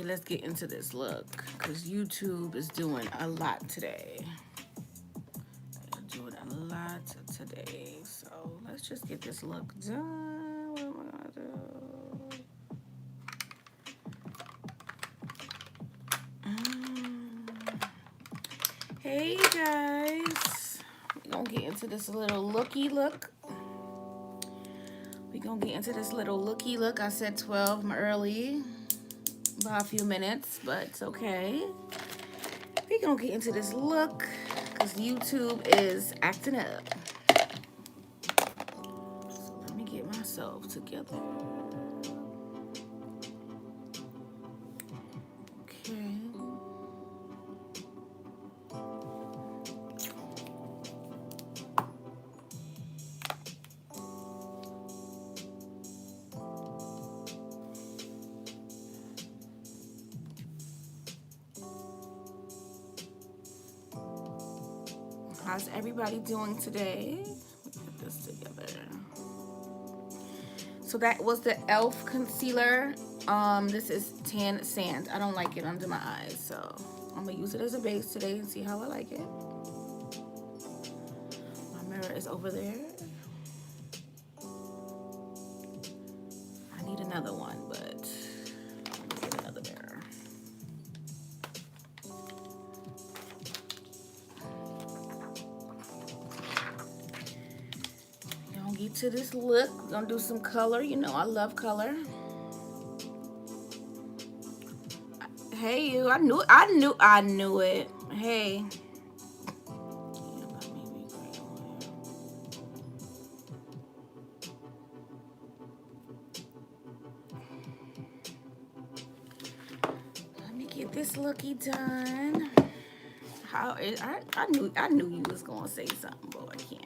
let's get into this look because YouTube is doing a lot today. They're doing a lot today. So let's just get this look done. What am I gonna do? Hey guys. We're gonna get into this little looky look. We're gonna get into this little looky look. I said 12, I'm early by a few minutes, but it's okay. We're gonna get into this look because YouTube is acting up. So let me get myself together. Okay. How's everybody doing today? Let me put this together. So that was the e.l.f. concealer. This is Tan Sand. I don't like it under my eyes, so I'm gonna use it as a base today and see how I like it. My mirror is over there. I need another one, but let me get another mirror. Gonna get to this look. We're gonna do some color. You know I love color. Hey you, I knew it. Hey. Let me get this looky done. I knew you was gonna say something, but I can't.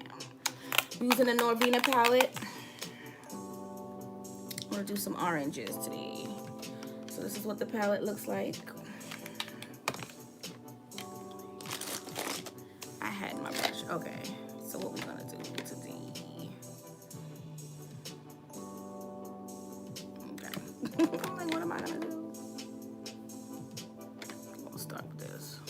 I'm using the Norvina palette. I'm gonna do some oranges today. So this is what the palette looks like. I had my brush. Okay. So what we're gonna do today? Okay. I'm like, what am I gonna do? I'm gonna start with this.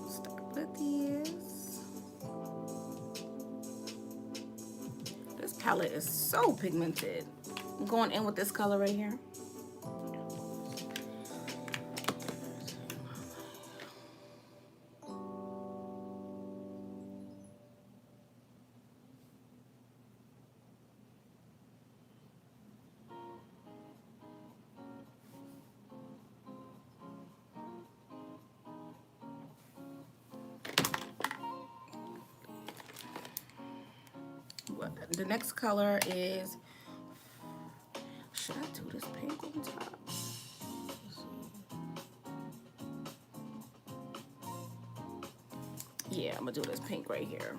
Start with this. This palette is so pigmented. I'm going in with this color right here. The next color is, should I do this pink on top? Yeah, I'm gonna do this pink right here.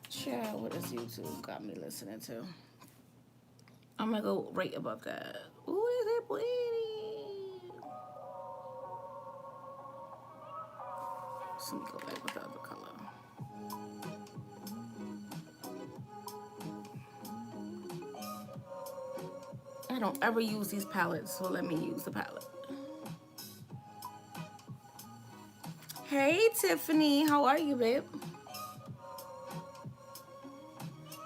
Child, what does YouTube got me listening to? I'm gonna go right above that. Ooh, is it pretty? So let me go back with the other color. I don't ever use these palettes, so let me use the palette. Hey, Tiffany, how are you, babe?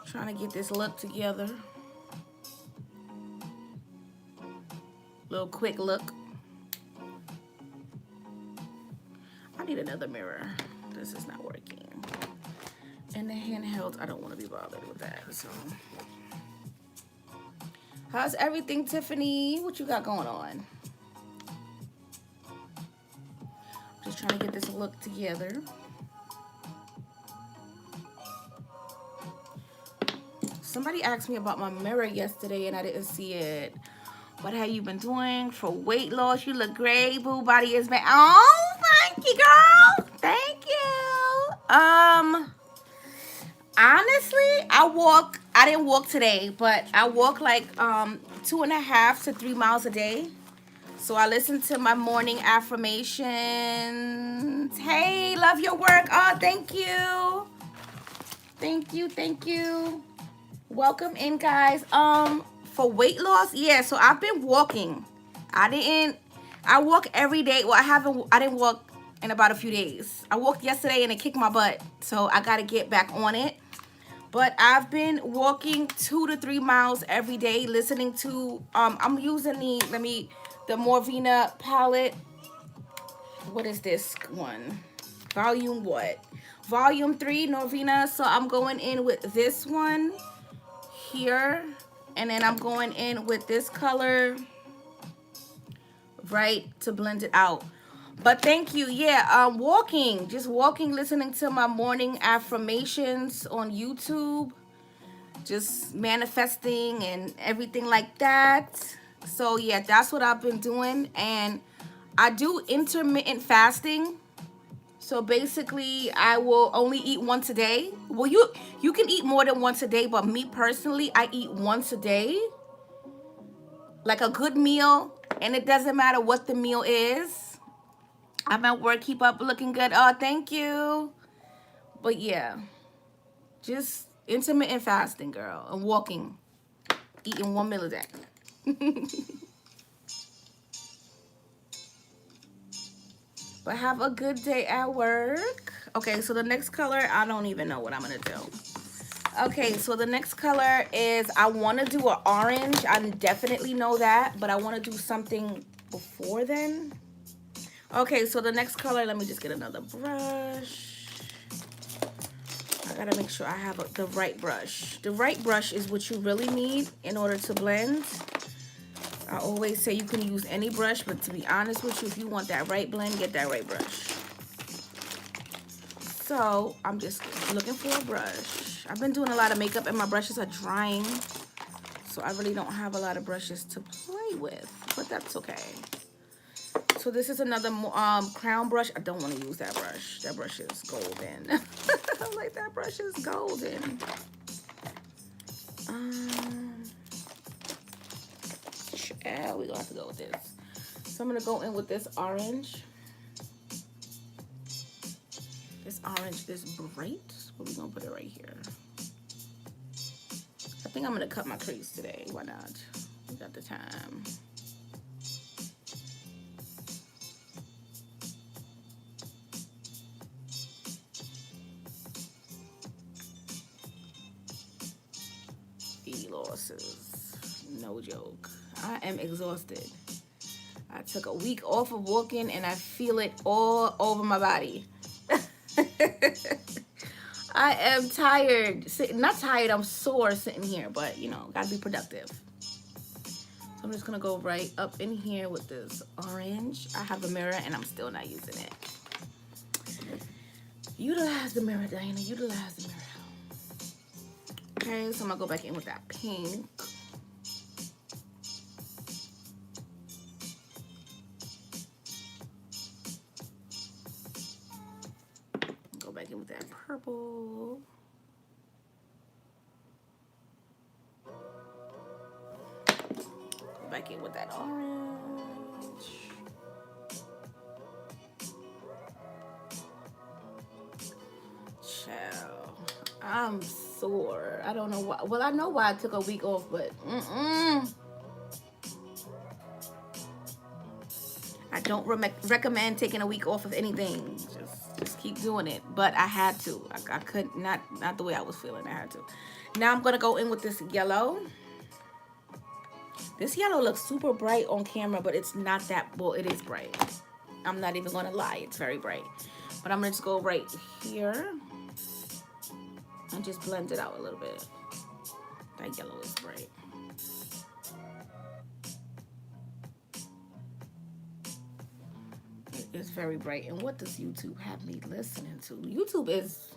Trying to get this look together. Little quick look. I need another mirror. This is not working. And the handheld, I don't want to be bothered with that, so. How's everything, Tiffany? What you got going on? Just trying to get this look together. Somebody asked me about my mirror yesterday and I didn't see it. What have you been doing for weight loss? You look great, boo. Body is back. Oh, thank you, girl. Thank you. Honestly, I didn't walk today, but I walk like 2.5 to 3 miles a day. So I listen to my morning affirmations. Hey, love your work. Oh, thank you. Thank you, thank you. Welcome in, guys. For weight loss, yeah, so I've been walking. I walk every day. Well, I didn't walk in about a few days. I walked yesterday and it kicked my butt. So I gotta get back on it. But I've been walking 2 to 3 miles every day, listening to I'm using the Morvina palette. What is this one? Volume what? Volume 3 Norvina. So I'm going in with this one here, and then I'm going in with this color right to blend it out. But thank you. Yeah, walking, just walking, listening to my morning affirmations on YouTube, just manifesting and everything like that. So yeah, that's what I've been doing. And I do intermittent fasting. So basically, I will only eat once a day. Well, you can eat more than once a day, but me personally, I eat once a day, like a good meal, and it doesn't matter what the meal is. I'm at work, keep up looking good. Oh, thank you. But yeah, just intermittent fasting, girl, and walking, eating one meal a day. But have a good day at work. Okay, so the next color, I don't even know what I'm gonna do. Okay, so the next color is, I want to do an orange. I definitely know that, but I want to do something before then. Okay, so the next color, let me just get another brush. I gotta make sure I have the right brush. The right brush is what you really need in order to blend. I always say you can use any brush, but to be honest with you, if you want that right blend, get that right brush. So I'm just looking for a brush. I've been doing a lot of makeup and my brushes are drying, so I really don't have a lot of brushes to play with, but that's okay. So this is another crown brush. I don't want to use that brush. That brush is golden. I'm like, that brush is golden. Yeah, we're gonna have to go with this. So I'm gonna go in with this orange. This orange is bright, but we're gonna put it right here. I think I'm gonna cut my crease today. Why not? We got the time. Losses, no joke. I am exhausted. I took a week off of walking and I feel it all over my body. I am tired. Not tired, I'm sore sitting here, but you know, gotta be productive. So I'm just gonna go right up in here with this orange. I have a mirror and I'm still not using it. Utilize the mirror, Diana, utilize the mirror. Okay, so I'm gonna go back in with that pink. Go back in with that purple. Go back in with that orange. Child, I'm sore. I don't know why. Well, I know why I took a week off, but I don't recommend taking a week off of anything. Just keep doing it. But I had to. I could not the way I was feeling. I had to. Now I'm gonna go in with this yellow. This yellow looks super bright on camera, but it's not that. Well, it is bright. I'm not even gonna lie. It's very bright. But I'm gonna just go right here and just blend it out a little bit. That yellow is bright. It is very bright. And what does YouTube have me listening to? YouTube is,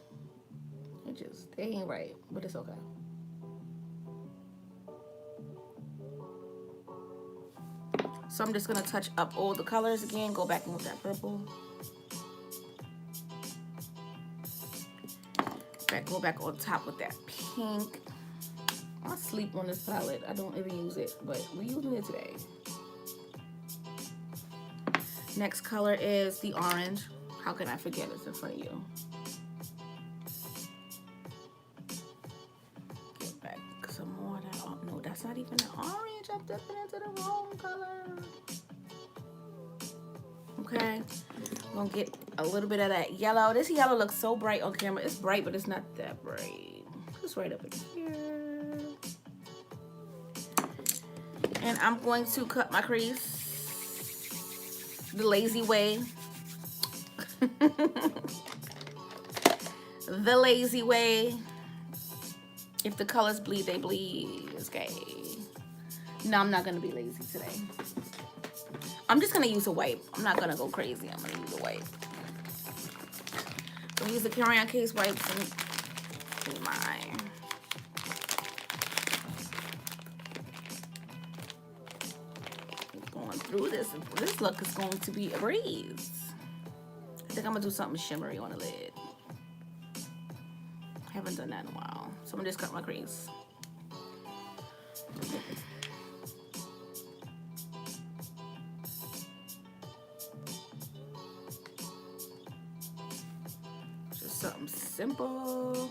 they ain't right, but it's okay. So I'm just gonna touch up all the colors again, go back in with that purple. Go back on top with that pink. I sleep on this palette. I don't even use it, but we're using it today. Next color is the orange. How can I forget it's in front of you? Get back some more of that. Oh, no, that's not even the orange. I'm dipping into the wrong color. Okay. I'm gonna get a little bit of that yellow. This yellow looks so bright on camera. It's bright, but it's not that bright. Just right up in here. And I'm going to cut my crease the lazy way. The lazy way. If the colors bleed, they bleed. It's okay. No, I'm not gonna be lazy today. I'm just gonna use a wipe. I'm not gonna go crazy. I'm gonna use a wipe. I'm gonna use the carry-on case wipes and do mine. Going through this. This look is going to be a breeze. I think I'm gonna do something shimmery on the lid. Haven't done that in a while. So I'm gonna just cut my crease. Just something simple.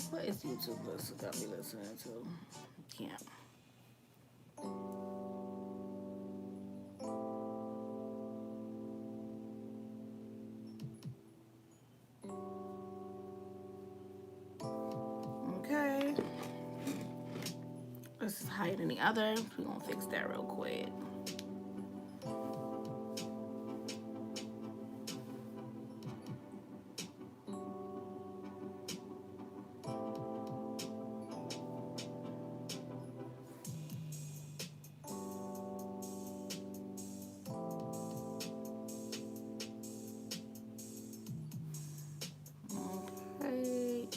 What is YouTube got me listening to? Can't. Okay. This is higher than the other. We're gonna fix that real quick.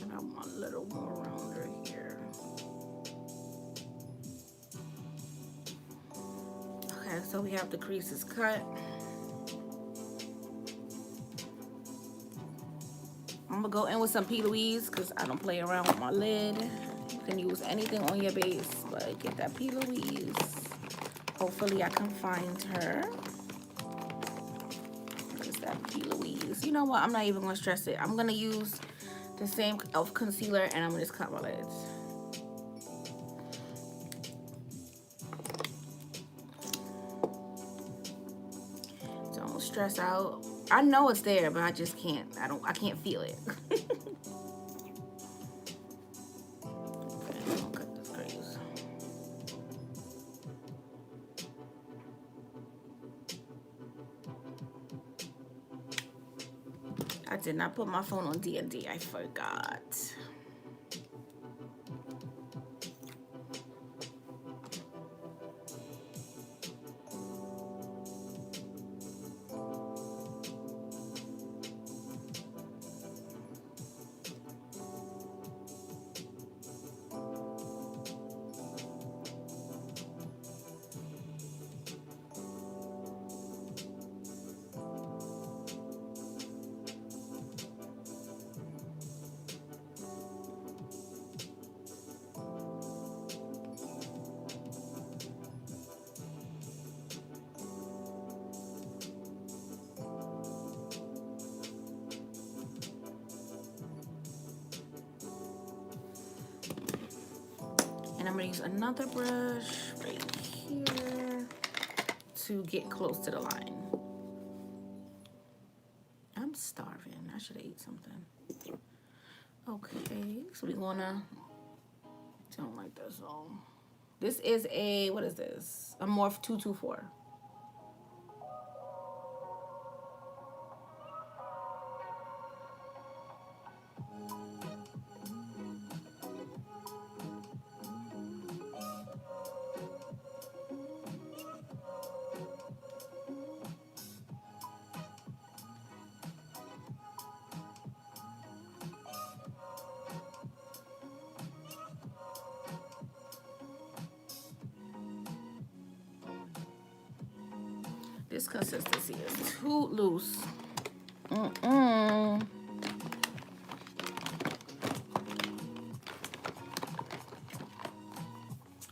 And I want a little more rounder here. Okay, so we have the creases cut. I'm gonna go in with some P. Louise because I don't play around with my lid. You can use anything on your base, but get that P. Louise. Hopefully I can find her. Where's that P. Louise? You know what? I'm not even gonna stress it. I'm gonna use the same e.l.f. concealer and I'm gonna just cut my lids. Don't stress out. I know it's there, but I just can't. I can't feel it. Okay, I'm gonna cut this crease. I did not put my phone on D&D. I forgot. And I'm gonna use another brush right here to get close to the line. I'm So we're gonna, don't like that song. This is a, what is this? A Morph 224. This consistency is too loose.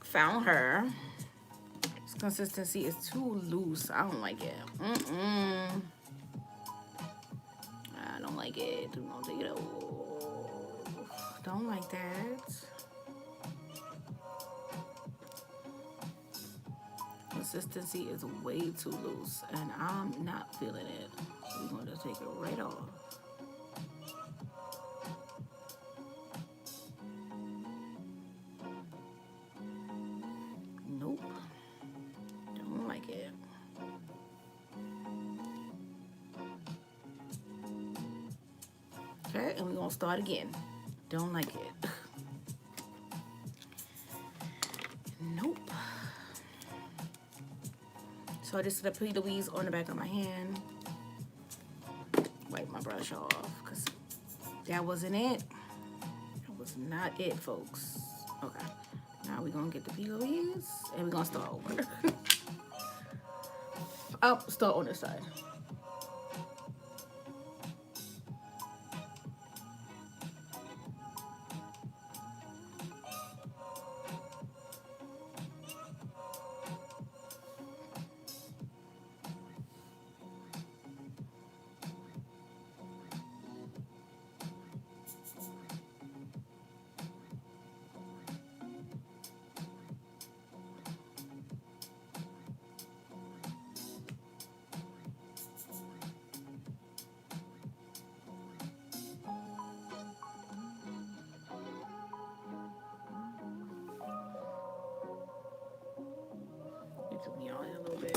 Found her. This consistency is too loose. I don't like it. I don't like it. Do not take it off. Don't like that. Consistency is way too loose, and I'm not feeling it. So we're going to take it right off. Nope. Don't like it. Okay, and we're going to start again. Don't like it. Nope. So I just did a P. Louise on the back of my hand. Wipe my brush off, because that wasn't it. That was not it, folks. Okay. Now we're going to get the P. Louise, and we're going to start over. I'll start on this side. It took me on a little bit.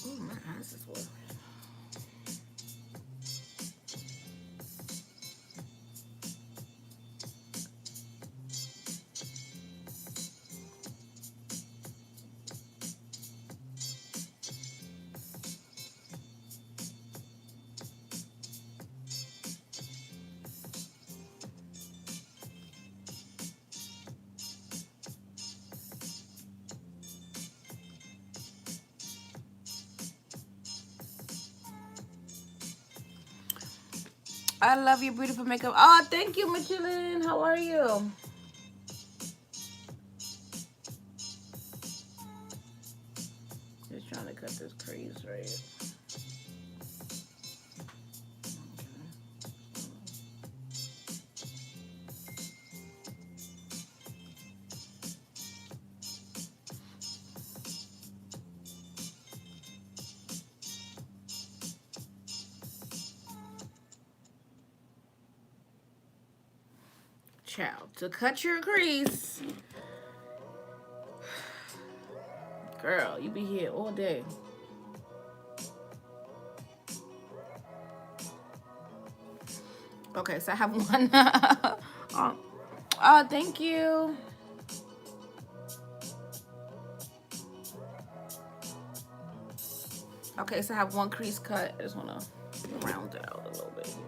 Oh, my eyes is watering. I love your beautiful makeup. Oh, thank you, Michelin. How are you? Just trying to cut this crease right. Child, to cut your crease. Girl, you be here all day. Okay, so I have one. Oh, thank you. Okay, so I have one crease cut. I just want to round it out a little bit here.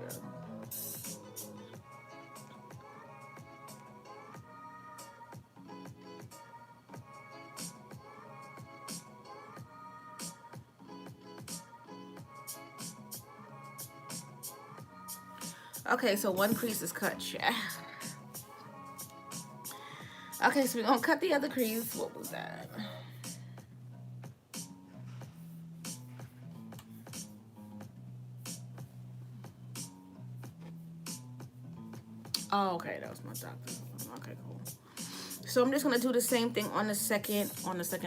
Okay, so one crease is cut. Okay, so we're gonna cut the other crease. What was that? Oh, okay, that was my doctor. Okay, cool. So I'm just gonna do the same thing on the second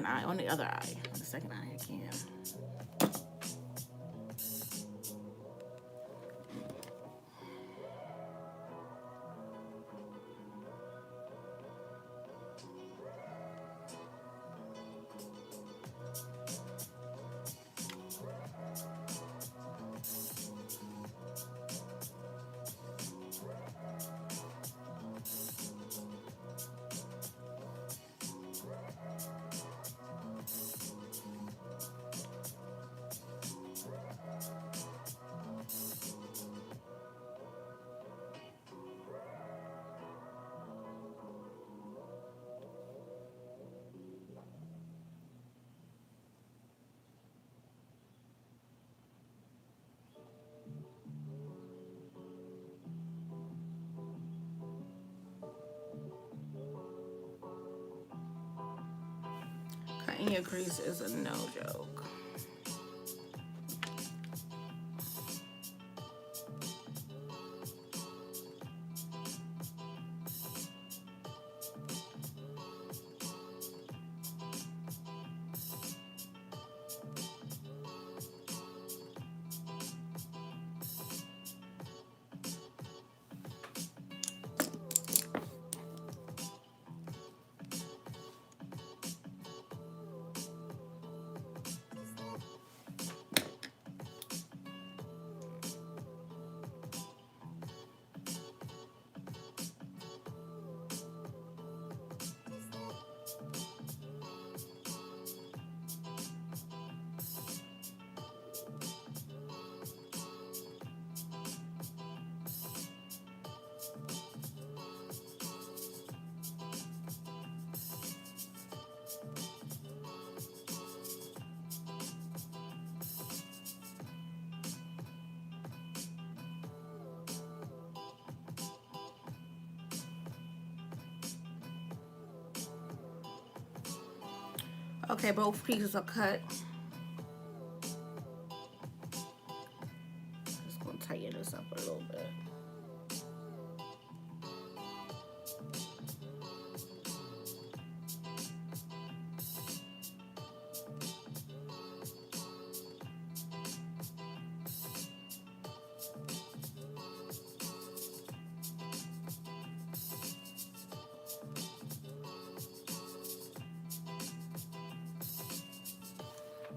eye, on the other eye, on the second eye again. Cutting your crease is a no joke. Okay, both pieces are cut. Just gonna tighten this up a little bit.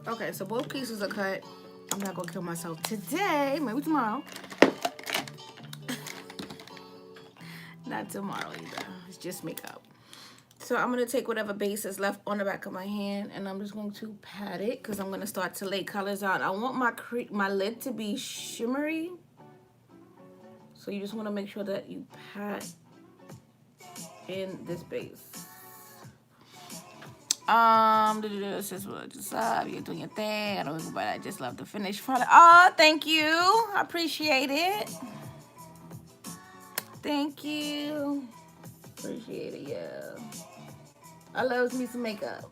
Okay, so both pieces are cut. I'm not gonna kill myself today, maybe tomorrow. Not tomorrow either. It's just makeup. So I'm gonna take whatever base is left on the back of my hand and I'm just going to pat it because I'm gonna start to lay colors out. I want my lid to be shimmery. So you just wanna make sure that you pat in this base. This is what just up. You're doing your thing. I don't know, but I just love the finished product. Oh, thank you. I appreciate it. Thank you. Appreciate it, yeah. I love me some makeup.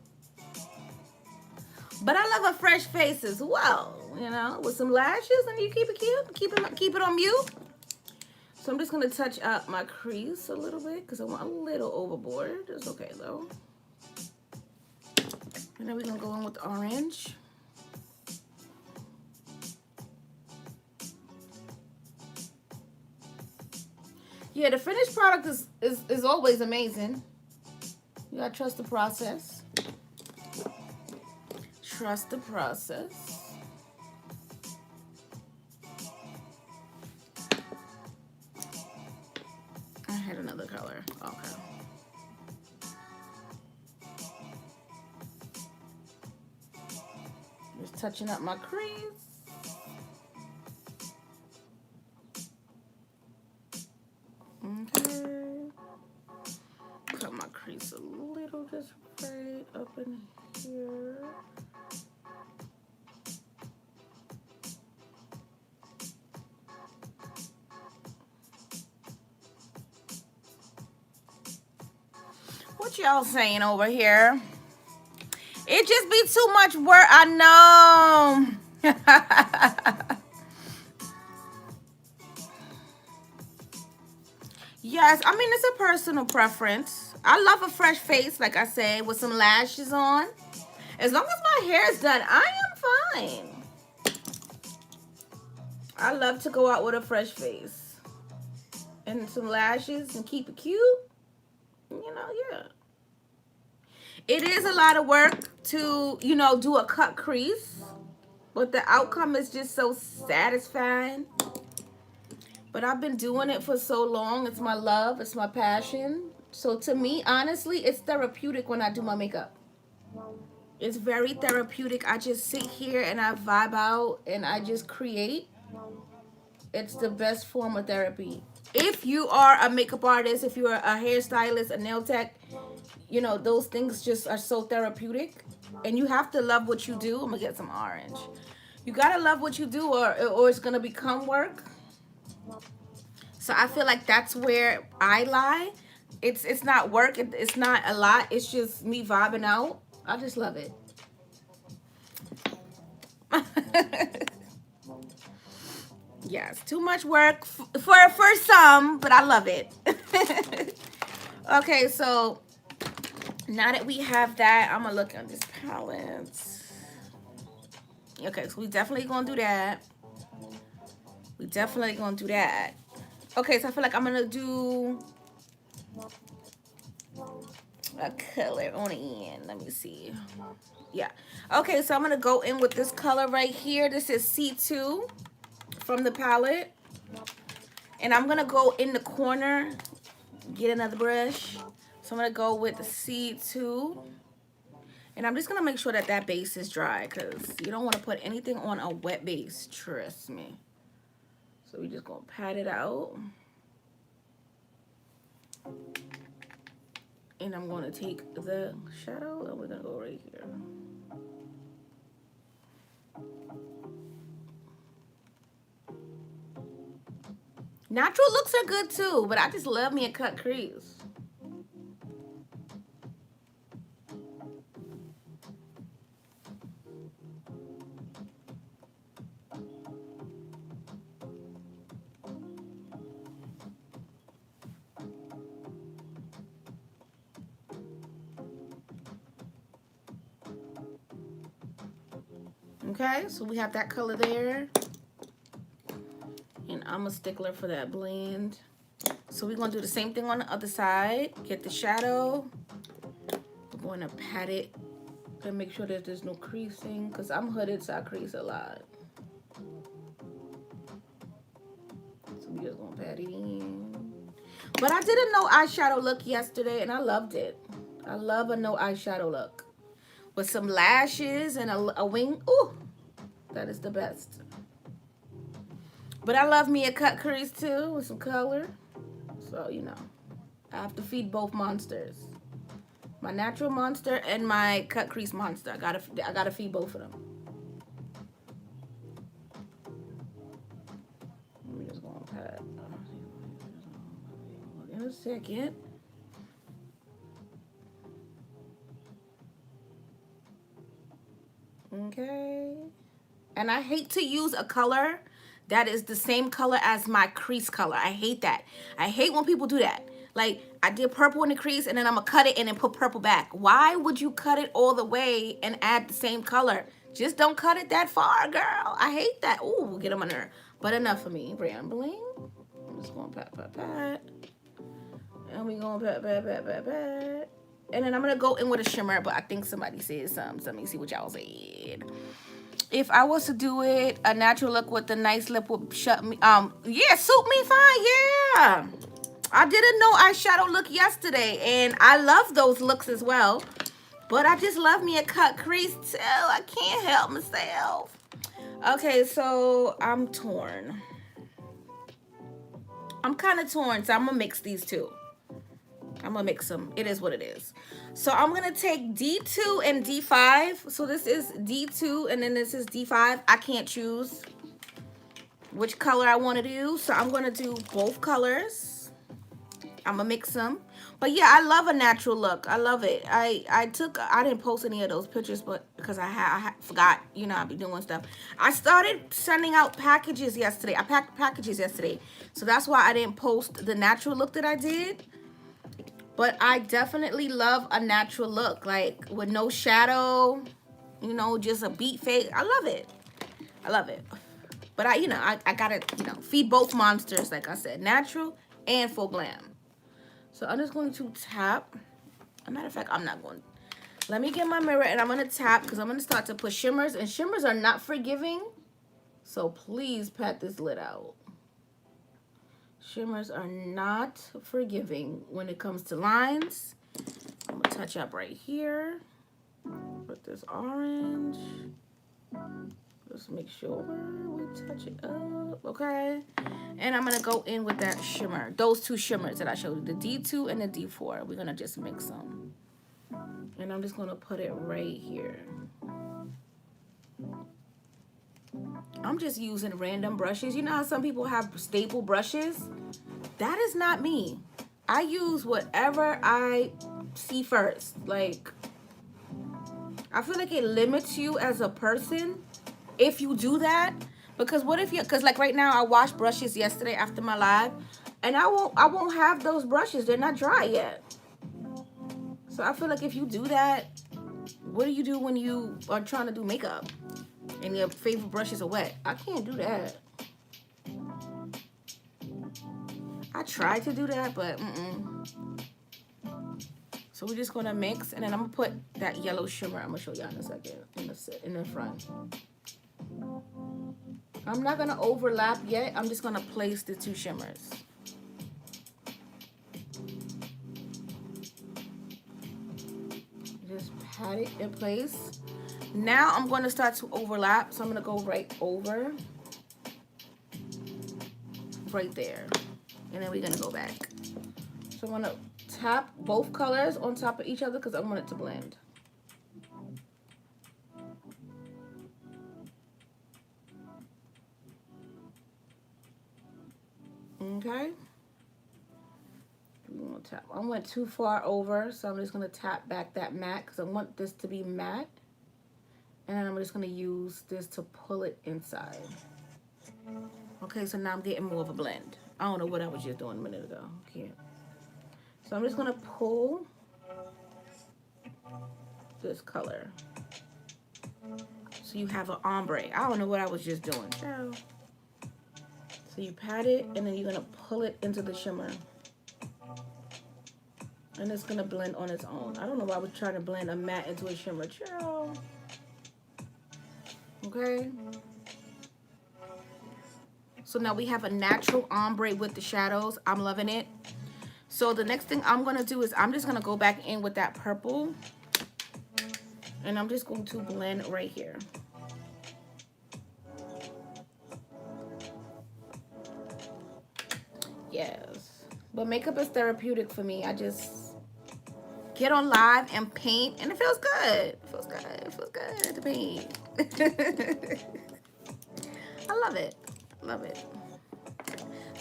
But I love a fresh face as well, you know, with some lashes and you keep it cute. Keep it on mute. So I'm just gonna touch up my crease a little bit because I want a little overboard. It's okay though. And then we're gonna go in with the orange. Yeah, the finished product is always amazing. You gotta trust the process. Trust the process. I had another color. Okay. Just touching up my crease. Okay. Cut my crease a little just right up in here. What y'all saying over here? It just be too much work. I know. Yes, I mean, it's a personal preference. I love a fresh face, like I said, with some lashes on. As long as my hair is done, I am fine. I love to go out with a fresh face and some lashes and keep it cute. You know, yeah. It is a lot of work to, you know, do a cut crease, but the outcome is just so satisfying. But I've been doing it for so long. It's my love. It's my passion. So to me, honestly, it's therapeutic when I do my makeup. It's very therapeutic. I just sit here and I vibe out and I just create. It's the best form of therapy. If you are a makeup artist, if you're a hairstylist, a nail tech, you know, those things just are so therapeutic. And you have to love what you do. I'm going to get some orange. You got to love what you do or it's going to become work. So I feel like that's where I lie. It's not work. It's not a lot. It's just me vibing out. I just love it. Yes, too much work for some, but I love it. Okay, so now that we have that, I'm gonna look on this palette. Okay, so we definitely gonna do that. We definitely gonna do that. Okay, so I feel like I'm gonna do a color on the end. Let me see. Yeah. Okay, so I'm gonna go in with this color right here. This is C2 from the palette. And I'm gonna go in the corner, get another brush. So I'm gonna go with the C2. And I'm just gonna make sure that that base is dry because you don't wanna put anything on a wet base, trust me. So we're just gonna pat it out. And I'm gonna take the shadow and we're gonna go right here. Natural looks are good too, but I just love me a cut crease. Okay, so we have that color there. And I'm a stickler for that blend. So we're gonna do the same thing on the other side. Get the shadow. We're going to pat it and make sure that there's no creasing because I'm hooded, so I crease a lot. So we're just gonna pat it in. But I did a no eyeshadow look yesterday and I loved it. I love a no eyeshadow look. With some lashes and a wing. Ooh, that is the best. But I love me a cut crease too with some color. So, you know, I have to feed both monsters. My natural monster and my cut crease monster. I gotta feed both of them. I'm just gonna pat in a second. Okay. And I hate to use a color that is the same color as my crease color. I hate that. I hate when people do that. Like, I did purple in the crease and then I'm gonna cut it and then put purple back. Why would you cut it all the way and add the same color? Just don't cut it that far, girl. I hate that. Ooh, get them on there. But enough of me rambling. I'm just gonna pat, pat, pat. And we gonna pat. And then I'm gonna go in with a shimmer, but I think somebody said something. So let me see what y'all said. If I was to do it, a natural look with the nice lip would shut me. Yeah, suit me fine. Yeah, I did a no eyeshadow look yesterday, and I love those looks as well. But I just love me a cut crease too. I can't help myself. Okay, so I'm torn. I'm kind of torn, so I'm gonna mix these two. I'm gonna mix them. It is what it is. So I'm gonna take D2 and D5. So this is D2 and then this is D5. I can't choose which color I want to do. So I'm gonna do both colors. I'm gonna mix them. But yeah, I love a natural look. I love it. I didn't post any of those pictures, but because I forgot, you know, I'll be doing stuff. I started sending out packages yesterday. I packed packages yesterday. So that's why I didn't post the natural look that I did. But I definitely love a natural look, like with no shadow, you know, just a beat face. I love it. I love it. But I gotta, feed both monsters, like I said, natural and full glam. So I'm just going to tap. As a matter of fact, I'm not going. Let me get my mirror and I'm going to tap because I'm going to start to put shimmers. And shimmers are not forgiving. So please pat this lid out. Shimmers are not forgiving when it comes to lines. I'm going to touch up right here. Put this orange. Just make sure we touch it up, okay? And I'm going to go in with that shimmer. Those two shimmers that I showed you, the D2 and the D4. We're going to just mix them. And I'm just going to put it right here. I'm just using random brushes. You know how some people have staple brushes? That is not me. I use whatever I see first. Like, I feel like it limits you as a person if you do that. Because what if because like right now I washed brushes yesterday after my live, and I won't have those brushes. They're not dry yet. So I feel like if you do that, what do you do when you are trying to do makeup and your favorite brushes are wet? I can't do that. I tried to do that, but So we're just gonna mix, and then I'm gonna put that yellow shimmer. I'm gonna show y'all in a second in the front. I'm not gonna overlap yet. I'm just gonna place the two shimmers. Just pat it in place. Now I'm gonna start to overlap. So I'm gonna go right over, right there, and then we're gonna go back. So I'm gonna tap both colors on top of each other because I want it to blend. Okay. Tap. I went too far over, so I'm just going to tap back that matte because I want this to be matte. And then I'm just going to use this to pull it inside. Okay, so now I'm getting more of a blend. I don't know what I was just doing a minute ago. Can't. So I'm just going to pull this color. So you have an ombre. I don't know what I was just doing. So you pat it, and then you're going to pull it into the shimmer. And it's going to blend on its own. I don't know why I was trying to blend a matte into a shimmer. Chill. Okay. So now we have a natural ombre with the shadows. I'm loving it. So the next thing I'm going to do is I'm just going to go back in with that purple. And I'm just going to blend right here. Yes. But makeup is therapeutic for me. I just get on live and paint, and it feels good. It feels good. It feels good to paint. I love it. I love it.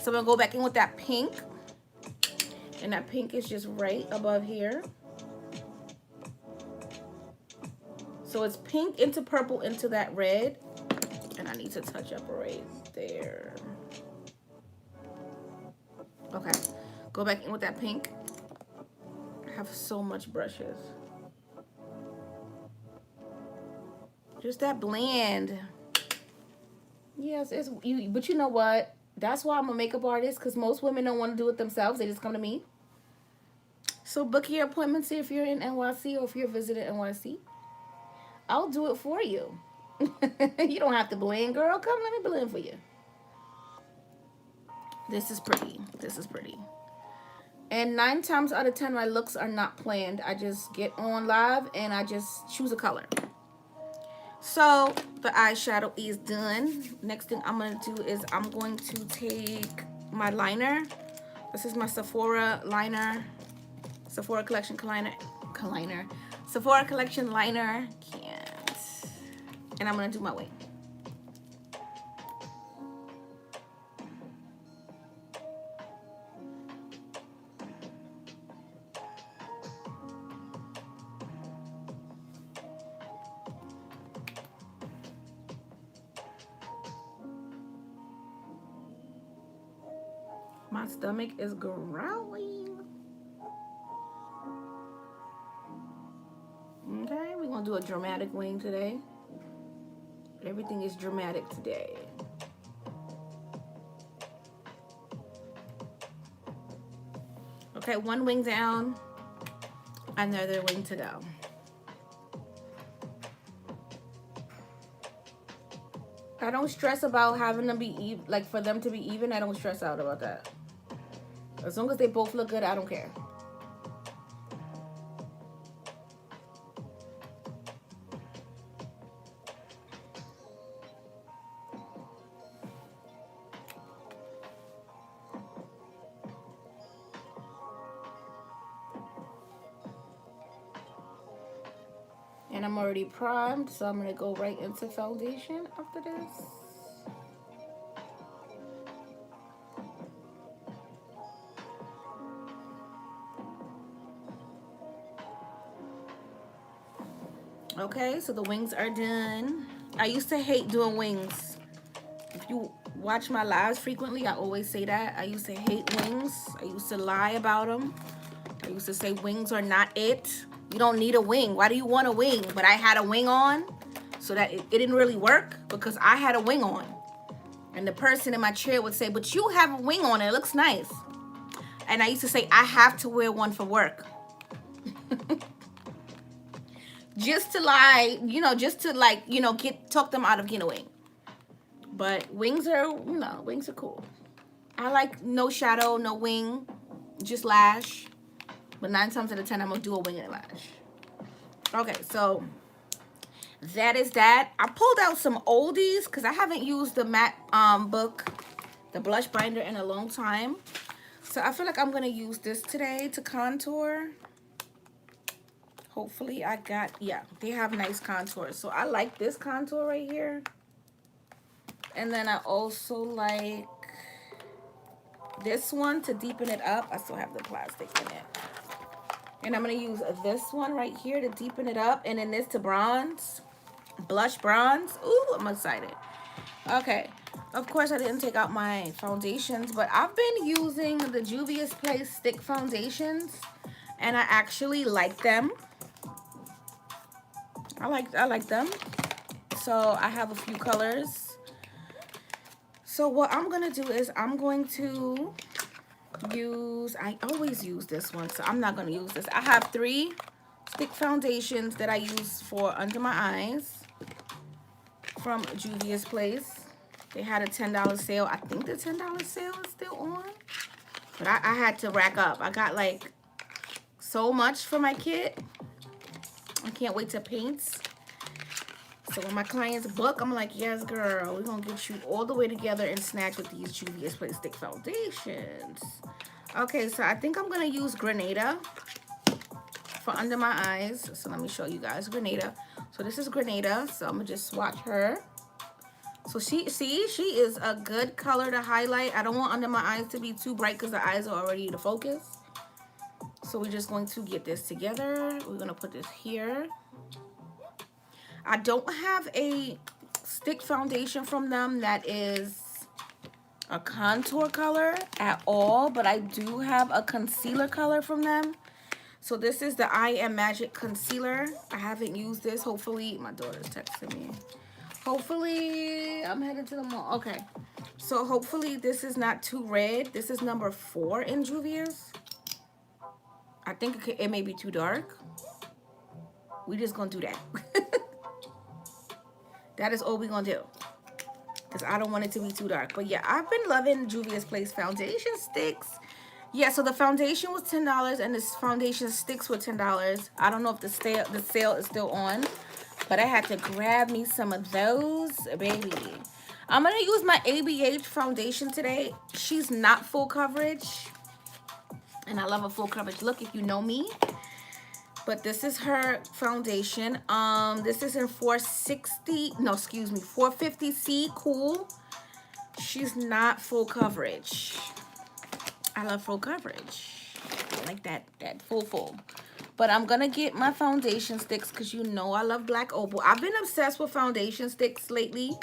So I'm going to go back in with that pink. And that pink is just right above here. So it's pink into purple into that red. And I need to touch up right there. Okay. Go back in with that pink. I have so much brushes. Just that blend. Yes, it's you. But you know what? That's why I'm a makeup artist, because most women don't want to do it themselves. They just come to me. So book your appointments if you're in NYC or if you're visiting NYC. I'll do it for you. You don't have to blend, girl. Come, let me blend for you. This is pretty. This is pretty. And 9 times out of 10, my looks are not planned. I just get on live and I just choose a color. So the eyeshadow is done. Next thing I'm going to do is I'm going to take my liner. This is my Sephora liner. Sephora Collection liner. Sephora Collection liner. Can't. And I'm going to do my wing. My stomach is growling. Okay, we're going to do a dramatic wing today. Everything is dramatic today. Okay, one wing down, another wing to go. I don't stress about having them be even, like for them to be even. I don't stress out about that. As long as they both look good, I don't care. And I'm already primed, so I'm gonna go right into foundation after this. Okay, so the wings are done. I used to hate doing wings. If you watch my lives frequently, I always say that. I used to hate wings. I used to lie about them. I used to say wings are not it. You don't need a wing. Why do you want a wing? But I had a wing on, so that it didn't really work because I had a wing on. And the person in my chair would say, but you have a wing on, it looks nice. And I used to say, I have to wear one for work. Just to lie, just to like, talk them out of getting a wing. But wings are, wings are cool. I like no shadow, no wing, just lash. But 9 times out of 10, I'm going to do a wing and a lash. Okay, so that is that. I pulled out some oldies because I haven't used the matte book, the blush binder, in a long time. So I feel like I'm going to use this today to contour. Hopefully I got, yeah, they have nice contours. So I like this contour right here. And then I also like this one to deepen it up. I still have the plastic in it. And I'm going to use this one right here to deepen it up. And then this to bronze. Blush bronze. Ooh, I'm excited. Okay. Of course, I didn't take out my foundations. But I've been using the Juvia's Place stick foundations. And I actually like them. I like them. So I have a few colors. So what I'm going to do is I'm going to use, I always use this one, so I'm not going to use this. I have 3 stick foundations that I use for under my eyes from Juvia's Place. They had a $10 sale. I think the $10 sale is still on. But I had to rack up. I got like so much for my kit. I can't wait to paint. So when my clients book, I'm like, yes, girl, we're going to get you all the way together and snatch with these Juvia's Place stick foundations. Okay, so I think I'm going to use Grenada for under my eyes. So let me show you guys Grenada. So this is Grenada. So I'm going to just swatch her. So she is a good color to highlight. I don't want under my eyes to be too bright because the eyes are already the focus. So we're just going to get this together. We're going to put this here. I don't have a stick foundation from them that is a contour color at all, but I do have a concealer color from them. So this is the I Am Magic Concealer. I haven't used this. Hopefully, my daughter's texting me. Hopefully, I'm headed to the mall. Okay, so hopefully this is not too red. This is number 4 in Juvia's. I think it may be too dark. We just gonna do that. That is all we gonna do. Because I don't want it to be too dark. But yeah, I've been loving Juvia's Place foundation sticks. Yeah, so the foundation was $10 and this foundation sticks were $10. I don't know if the sale is still on, but I had to grab me some of those, baby. I'm gonna use my ABH foundation today. She's not full coverage, and I love a full coverage look if you know me. But this is her foundation. This is in 450C Cool. She's not full coverage. I love full coverage. I like that full. But I'm gonna get my foundation sticks because you know I love Black Opal. I've been obsessed with foundation sticks lately.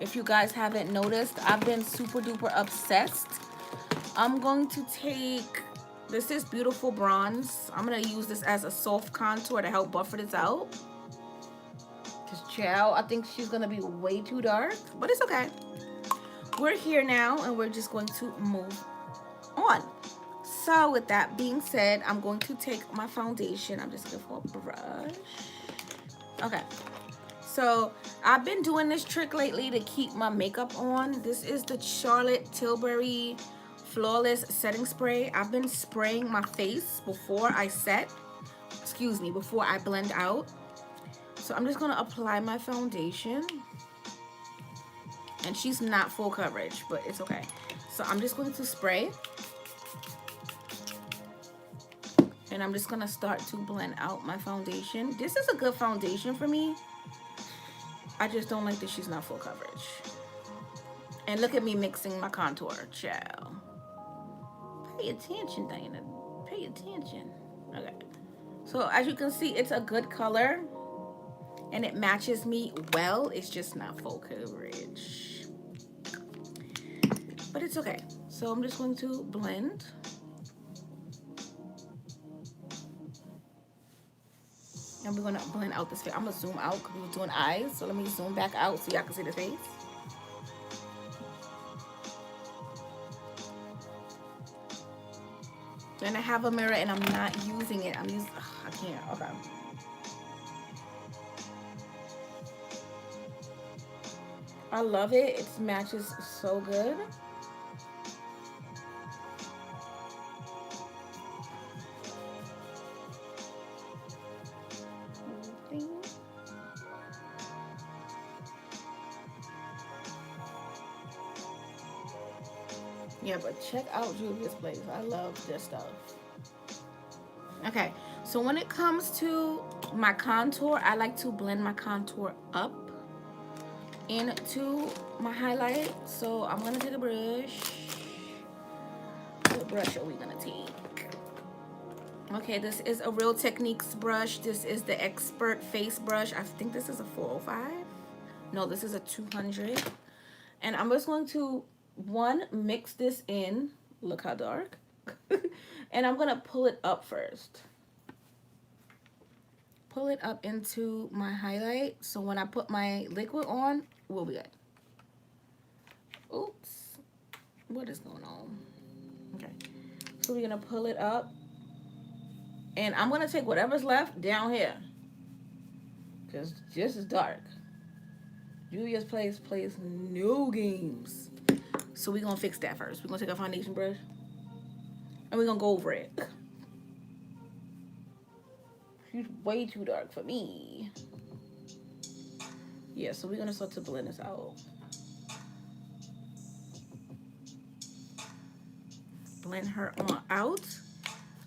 If you guys haven't noticed, I've been super duper obsessed. I'm going to take, this is Beautiful Bronze. I'm gonna use this as a soft contour to help buffer this out. Because child, I think she's gonna be way too dark, but it's okay. We're here now and we're just going to move on. So with that being said, I'm going to take my foundation. I'm just gonna for a brush. Okay. So I've been doing this trick lately to keep my makeup on. This is the Charlotte Tilbury Flawless Setting Spray. I've been spraying my face before I set. Excuse me, before I blend out. So I'm just gonna apply my foundation. And she's not full coverage, but it's okay. So I'm just going to spray. And I'm just gonna start to blend out my foundation. This is a good foundation for me. I just don't like that she's not full coverage. And look at me mixing my contour, child. Pay attention, Dana. Pay attention. Okay. So as you can see, it's a good color. And it matches me well. It's just not full coverage. But it's okay. So I'm just going to blend. And we're gonna blend out this face. I'm gonna zoom out because we were doing eyes. So let me zoom back out so y'all can see the face. And I have a mirror and I'm not using it. I can't, okay. I love it. It matches so good. Yeah, but check out Juvia's Place. I love this stuff. Okay, so when it comes to my contour, I like to blend my contour up into my highlight. So I'm gonna take a brush. What brush are we gonna take? Okay, this is a Real Techniques brush. This is the Expert Face brush. I think this is a 405. No, this is a 200. And I'm just going to mix this in. Look how dark. And I'm gonna pull it up first. Pull it up into my highlight. So when I put my liquid on, we'll be good. Oops. What is going on? Okay. So we're gonna pull it up. And I'm gonna take whatever's left down here. Because this is dark. Juvia's Place plays no games. So we're gonna fix that first. We're gonna take our foundation brush and we're gonna go over it. She's way too dark for me. Yeah, so we're gonna start to blend this out. Blend her on out.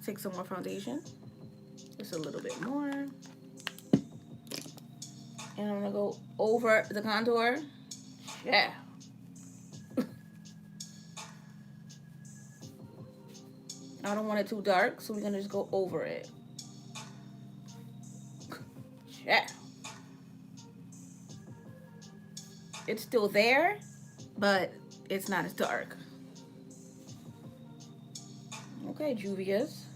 Take some more foundation. Just a little bit more. And I'm gonna go over the contour. Yeah. I don't want it too dark, so we're gonna just go over it. Yeah. It's still there, but it's not as dark. Okay, Juvia's.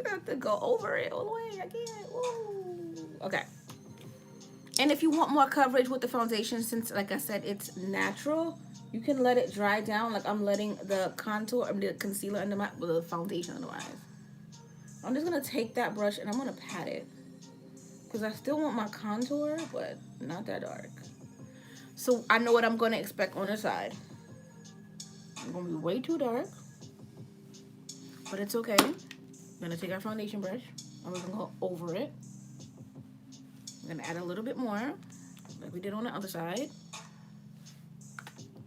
I have to go over it all the way. I can't. Woo. Okay. And if you want more coverage with the foundation, since like I said, it's natural, You can let it dry down like I'm letting the contour and the concealer under my, the foundation under my eyes. I'm just gonna take that brush and I'm gonna pat it because I still want my contour, but not that dark. So I know what I'm gonna expect on the side. It's gonna be way too dark, but it's okay. I'm gonna take our foundation brush and we're gonna go over it. I'm gonna add a little bit more, like we did on the other side.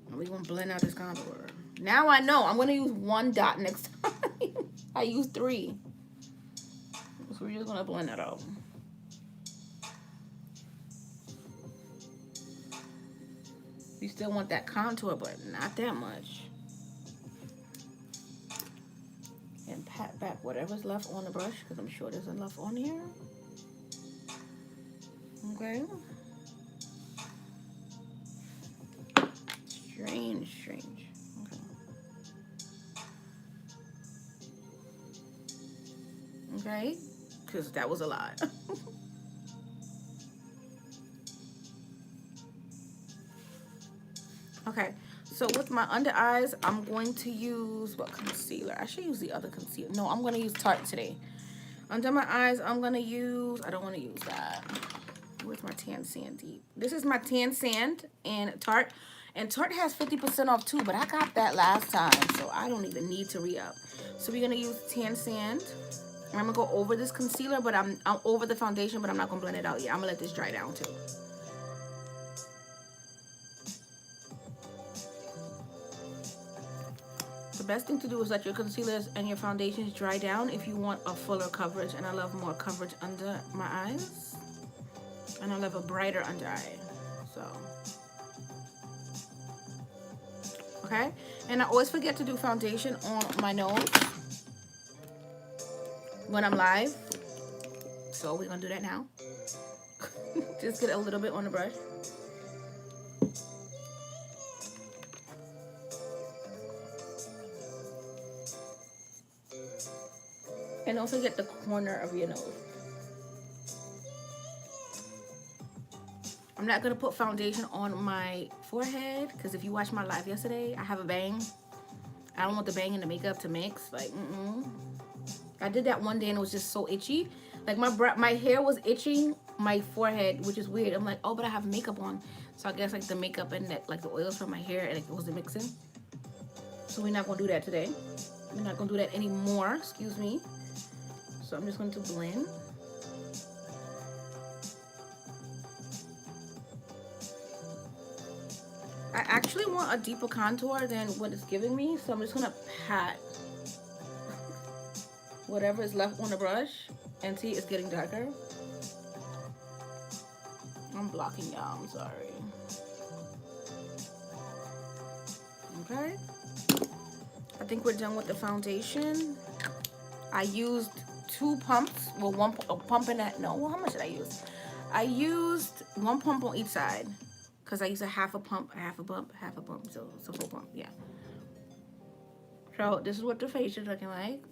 And we're gonna blend out this contour. Now I know I'm gonna use one dot next time. I use 3. So we're just gonna blend that out. You still want that contour, but not that much. And pat back whatever's left on the brush, because I'm sure there's enough on here. Okay. Strange. Okay. Because that was a lot. Okay, so with my under eyes, I'm going to use what concealer? I should use the other concealer. No, I'm going to use Tarte today. Under my eyes, I'm going to use, I don't want to use that. Where's my Tan Sand Deep? This is my Tan Sand and Tarte. And Tarte has 50% off too, but I got that last time, so I don't even need to re-up. So we're going to use Tan Sand. I'm going to go over this concealer, but I'm over the foundation, but I'm not going to blend it out yet. I'm going to let this dry down too. The best thing to do is let your concealers and your foundations dry down if you want a fuller coverage. And I love more coverage under my eyes. And I love a brighter under eye. So, okay. And I always forget to do foundation on my nose when I'm live. So we're going to do that now. Just get a little bit on the brush. And don't forget the corner of your nose. I'm not going to put foundation on my forehead because if you watched my live yesterday, I have a bang. I don't want the bang and the makeup to mix. Like, I did that one day and it was just so itchy. Like my hair was itching my forehead, which is weird. I'm like, oh, but I have makeup on. So I guess like the makeup and that, like the oils from my hair and it wasn't mixing. So we're not going to do that today. We're not going to do that anymore. Excuse me. So I'm just going to blend. I actually want a deeper contour than what it's giving me. So I'm just going to pat whatever is left on the brush. And see, it's getting darker. I'm blocking y'all. I'm sorry. Okay. I think we're done with the foundation. I used 2 pumps. Well, one pump in that. No, well, how much did I use? I used 1 pump on each side because I used a half a pump, half a bump, half a pump. So it's a full pump. Yeah. So this is what the face is looking like.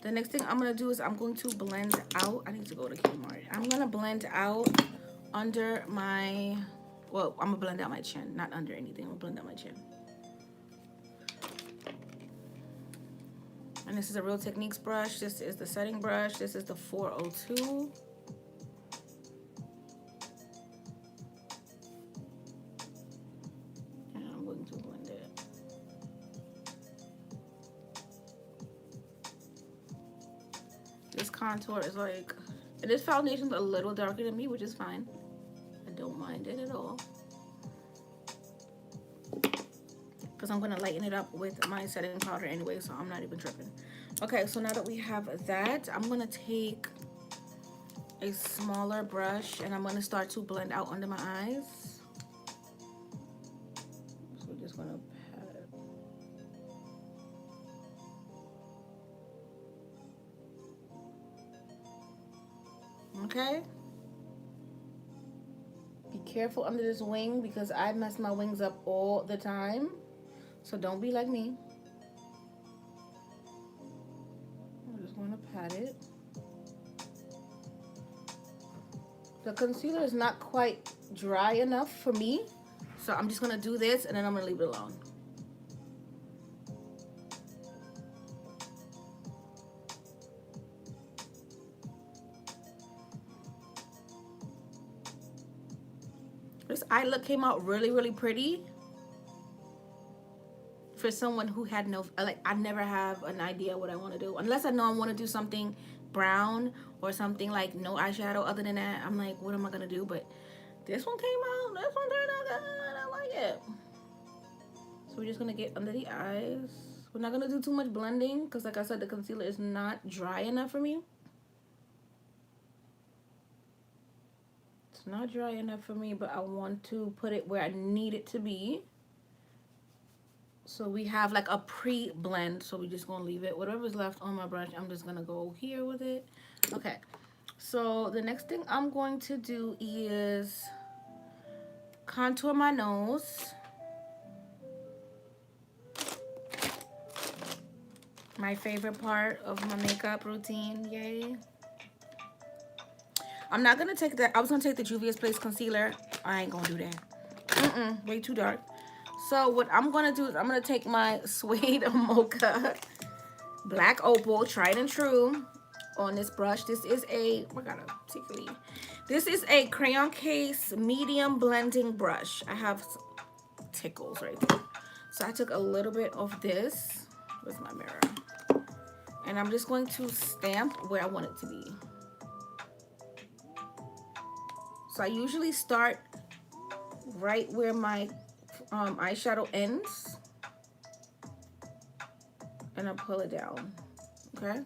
The next thing I'm going to do is I'm going to blend out. I need to go to Kmart. I'm going to blend out under my, well, I'm going to blend out my chin. Not under anything. I'm going to blend out my chin. And this is a Real Techniques brush. This is the setting brush. This is the 402. And I'm going to blend it. This contour is like, this foundation's a little darker than me, which is fine. I don't mind it at all. Because I'm going to lighten it up with my setting powder anyway, so I'm not even tripping. Okay, so now that we have that, I'm going to take a smaller brush and I'm going to start to blend out under my eyes. So we're just going to pat it. Okay. Be careful under this wing because I mess my wings up all the time. So don't be like me. I'm just going to pat it. The concealer is not quite dry enough for me. So I'm just gonna do this and then I'm gonna leave it alone. This eye look came out really, really pretty for someone who had no, like, I never have an idea what I want to do. Unless I know I want to do something brown or something like no eyeshadow. Other than that, I'm like, what am I going to do? But this one came out. This one turned out good. I like it. So we're just going to get under the eyes. We're not going to do too much blending because, like I said, the concealer is not dry enough for me. It's not dry enough for me, but I want to put it where I need it to be. So we have like a pre-blend, so we're just gonna leave it. Whatever's left on my brush, I'm just gonna go here with it. Okay, so the next thing I'm going to do is contour my nose. My favorite part of my makeup routine, yay. I'm not gonna take that. I was gonna take the Juvia's Place concealer. I ain't gonna do that. Way too dark. So what I'm gonna do is I'm gonna take my Suede Mocha Black Opal, tried and true, on this brush. This is a, I gotta take a lead. This is a crayon case medium blending brush. I have tickles right there. So I took a little bit of this. Where's my mirror? And I'm just going to stamp where I want it to be. So I usually start right where my eyeshadow ends, and I pull it down, okay?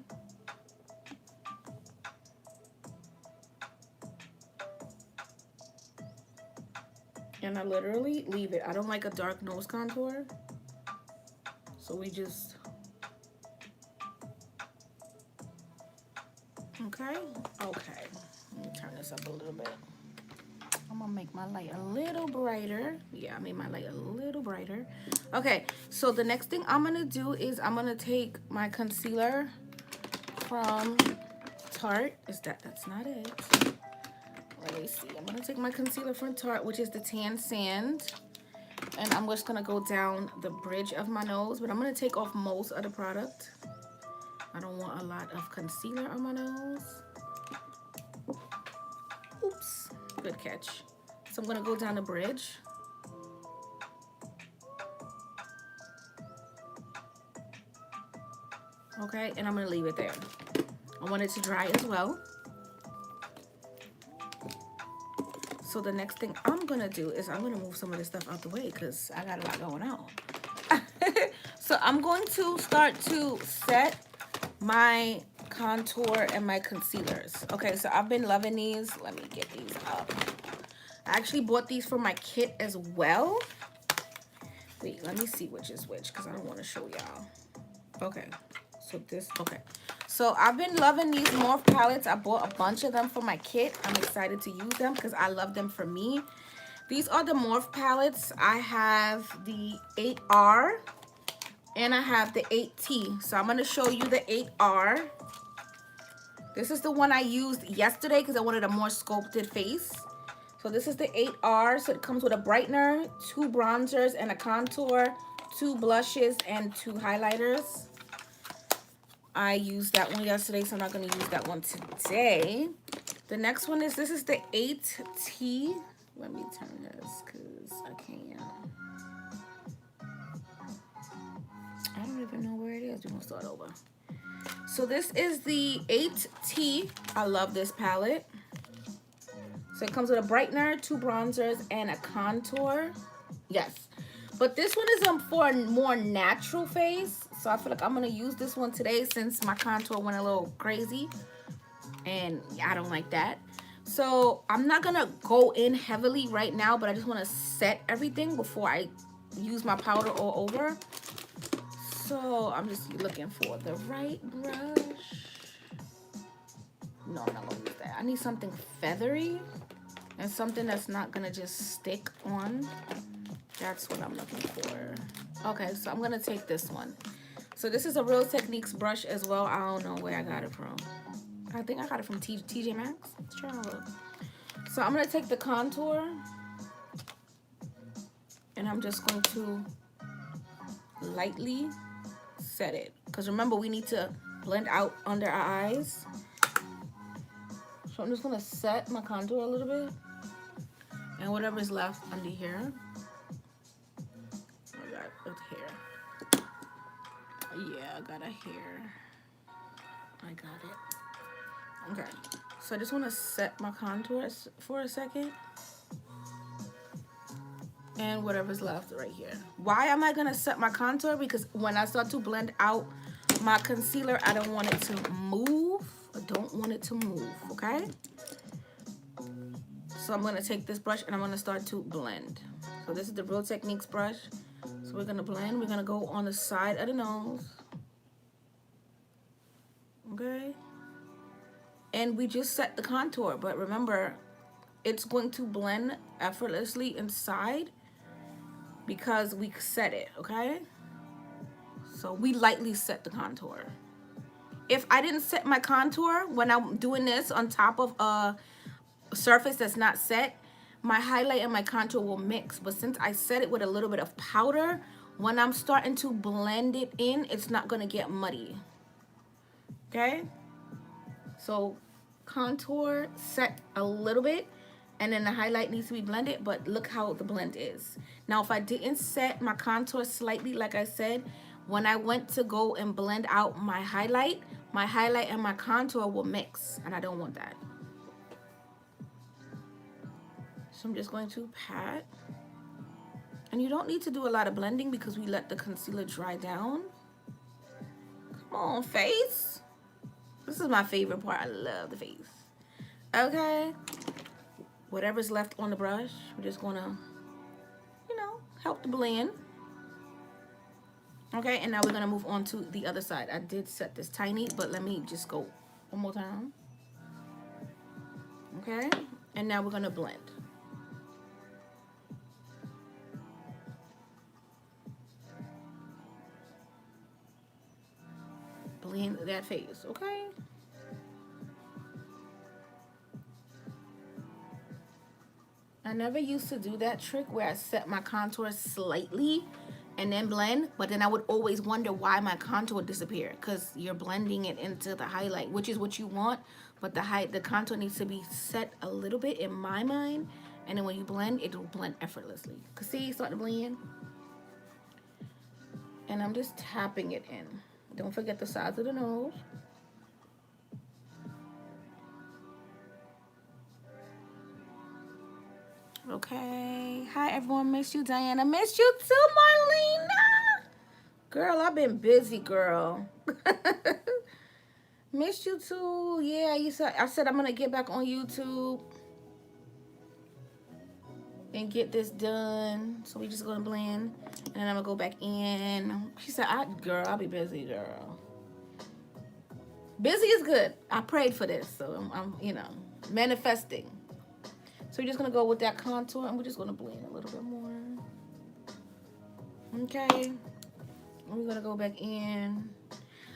And I literally leave it. I don't like a dark nose contour, so we just, okay? Okay, let me turn this up a little bit. I'm gonna make my light a little brighter. Yeah, I made my light a little brighter. Okay, so the next thing I'm gonna do is I'm gonna take my concealer from Tarte. That's not it. Let me see. I'm gonna take my concealer from Tarte, which is the Tan Sand. And I'm just gonna go down the bridge of my nose, but I'm gonna take off most of the product. I don't want a lot of concealer on my nose. Oops. Good catch. So I'm gonna go down the bridge. Okay, and I'm gonna leave it there. I want it to dry as well. So the next thing I'm gonna do is I'm gonna move some of this stuff out the way because I got a lot going on. So I'm going to start to set my contour and my concealers. Okay, so I've been loving these. Let me get these up. I actually bought these for my kit as well. Wait, let me see which is which because I don't want to show y'all. Okay, so this, okay. So I've been loving these Morphe palettes. I bought a bunch of them for my kit. I'm excited to use them because I love them for me. These are the Morphe palettes. I have the 8R and I have the 8T. So I'm going to show you the 8R. This is the one I used yesterday because I wanted a more sculpted face. So this is the 8R. So it comes with a brightener, 2 bronzers and a contour, 2 blushes, and 2 highlighters. I used that one yesterday, so I'm not going to use that one today. The next one is, this is the 8T. Let me turn this because I can't. I don't even know where it is. We're going to start over. So this is the 8T. I love this palette. So it comes with a brightener, 2 bronzers, and a contour. Yes. But this one is for a more natural face. So I feel like I'm going to use this one today since my contour went a little crazy. And I don't like that. So I'm not going to go in heavily right now, but I just want to set everything before I use my powder all over. So I'm just looking for the right brush. No, I'm not going to use that. I need something feathery and something that's not going to just stick on. That's what I'm looking for. Okay, so I'm going to take this one. So this is a Real Techniques brush as well. I don't know where I got it from. I think I got it from TJ Maxx. Let's try a look. So I'm going to take the contour. And I'm just going to lightly set it. Because remember, we need to blend out under our eyes. So I'm just going to set my contour a little bit. And whatever is left under here. I got a hair. Yeah, I got a hair. I got it. Okay. So I just want to set my contours for a second. And whatever's left right here. Why am I going to set my contour? Because when I start to blend out my concealer, I don't want it to move. I don't want it to move, okay? So I'm going to take this brush and I'm going to start to blend. So this is the Real Techniques brush. So we're going to blend. We're going to go on the side of the nose. Okay? And we just set the contour. But remember, it's going to blend effortlessly inside because we set it, okay? So we lightly set the contour. If I didn't set my contour when I'm doing this on top of a surface that's not set, my highlight and my contour will mix. But since I set it with a little bit of powder, when I'm starting to blend it in, it's not gonna get muddy. Okay? So contour, set a little bit, and then the highlight needs to be blended, but look how the blend is. Now, if I didn't set my contour slightly, like I said, when I went to go and blend out my highlight and my contour will mix, and I don't want that. So I'm just going to pat. And you don't need to do a lot of blending because we let the concealer dry down. Come on, face. This is my favorite part. I love the face. Okay. Whatever's left on the brush, we're just gonna, you know, help the blend. Okay, and now we're gonna move on to the other side. I did set this tiny, but let me just go one more time. Okay, and now we're gonna blend. Blend that face, okay? I never used to do that trick where I set my contour slightly and then blend, but then I would always wonder why my contour disappeared, because you're blending it into the highlight, which is what you want, but the contour needs to be set a little bit in my mind, and then when you blend, it will blend effortlessly. Cause see, start to blend. And I'm just tapping it in. Don't forget the sides of the nose. Okay. Hi, everyone. Miss you, Diana. Miss you too, Marlena. Girl, I've been busy, girl. Miss you too. Yeah, I said I'm going to get back on YouTube and get this done. So we just going to blend. And then I'm going to go back in. She said, girl, I'll be busy, girl. Busy is good. I prayed for this. So I'm you know, manifesting. So we're just going to go with that contour, and we're just going to blend a little bit more. Okay. And we're going to go back in.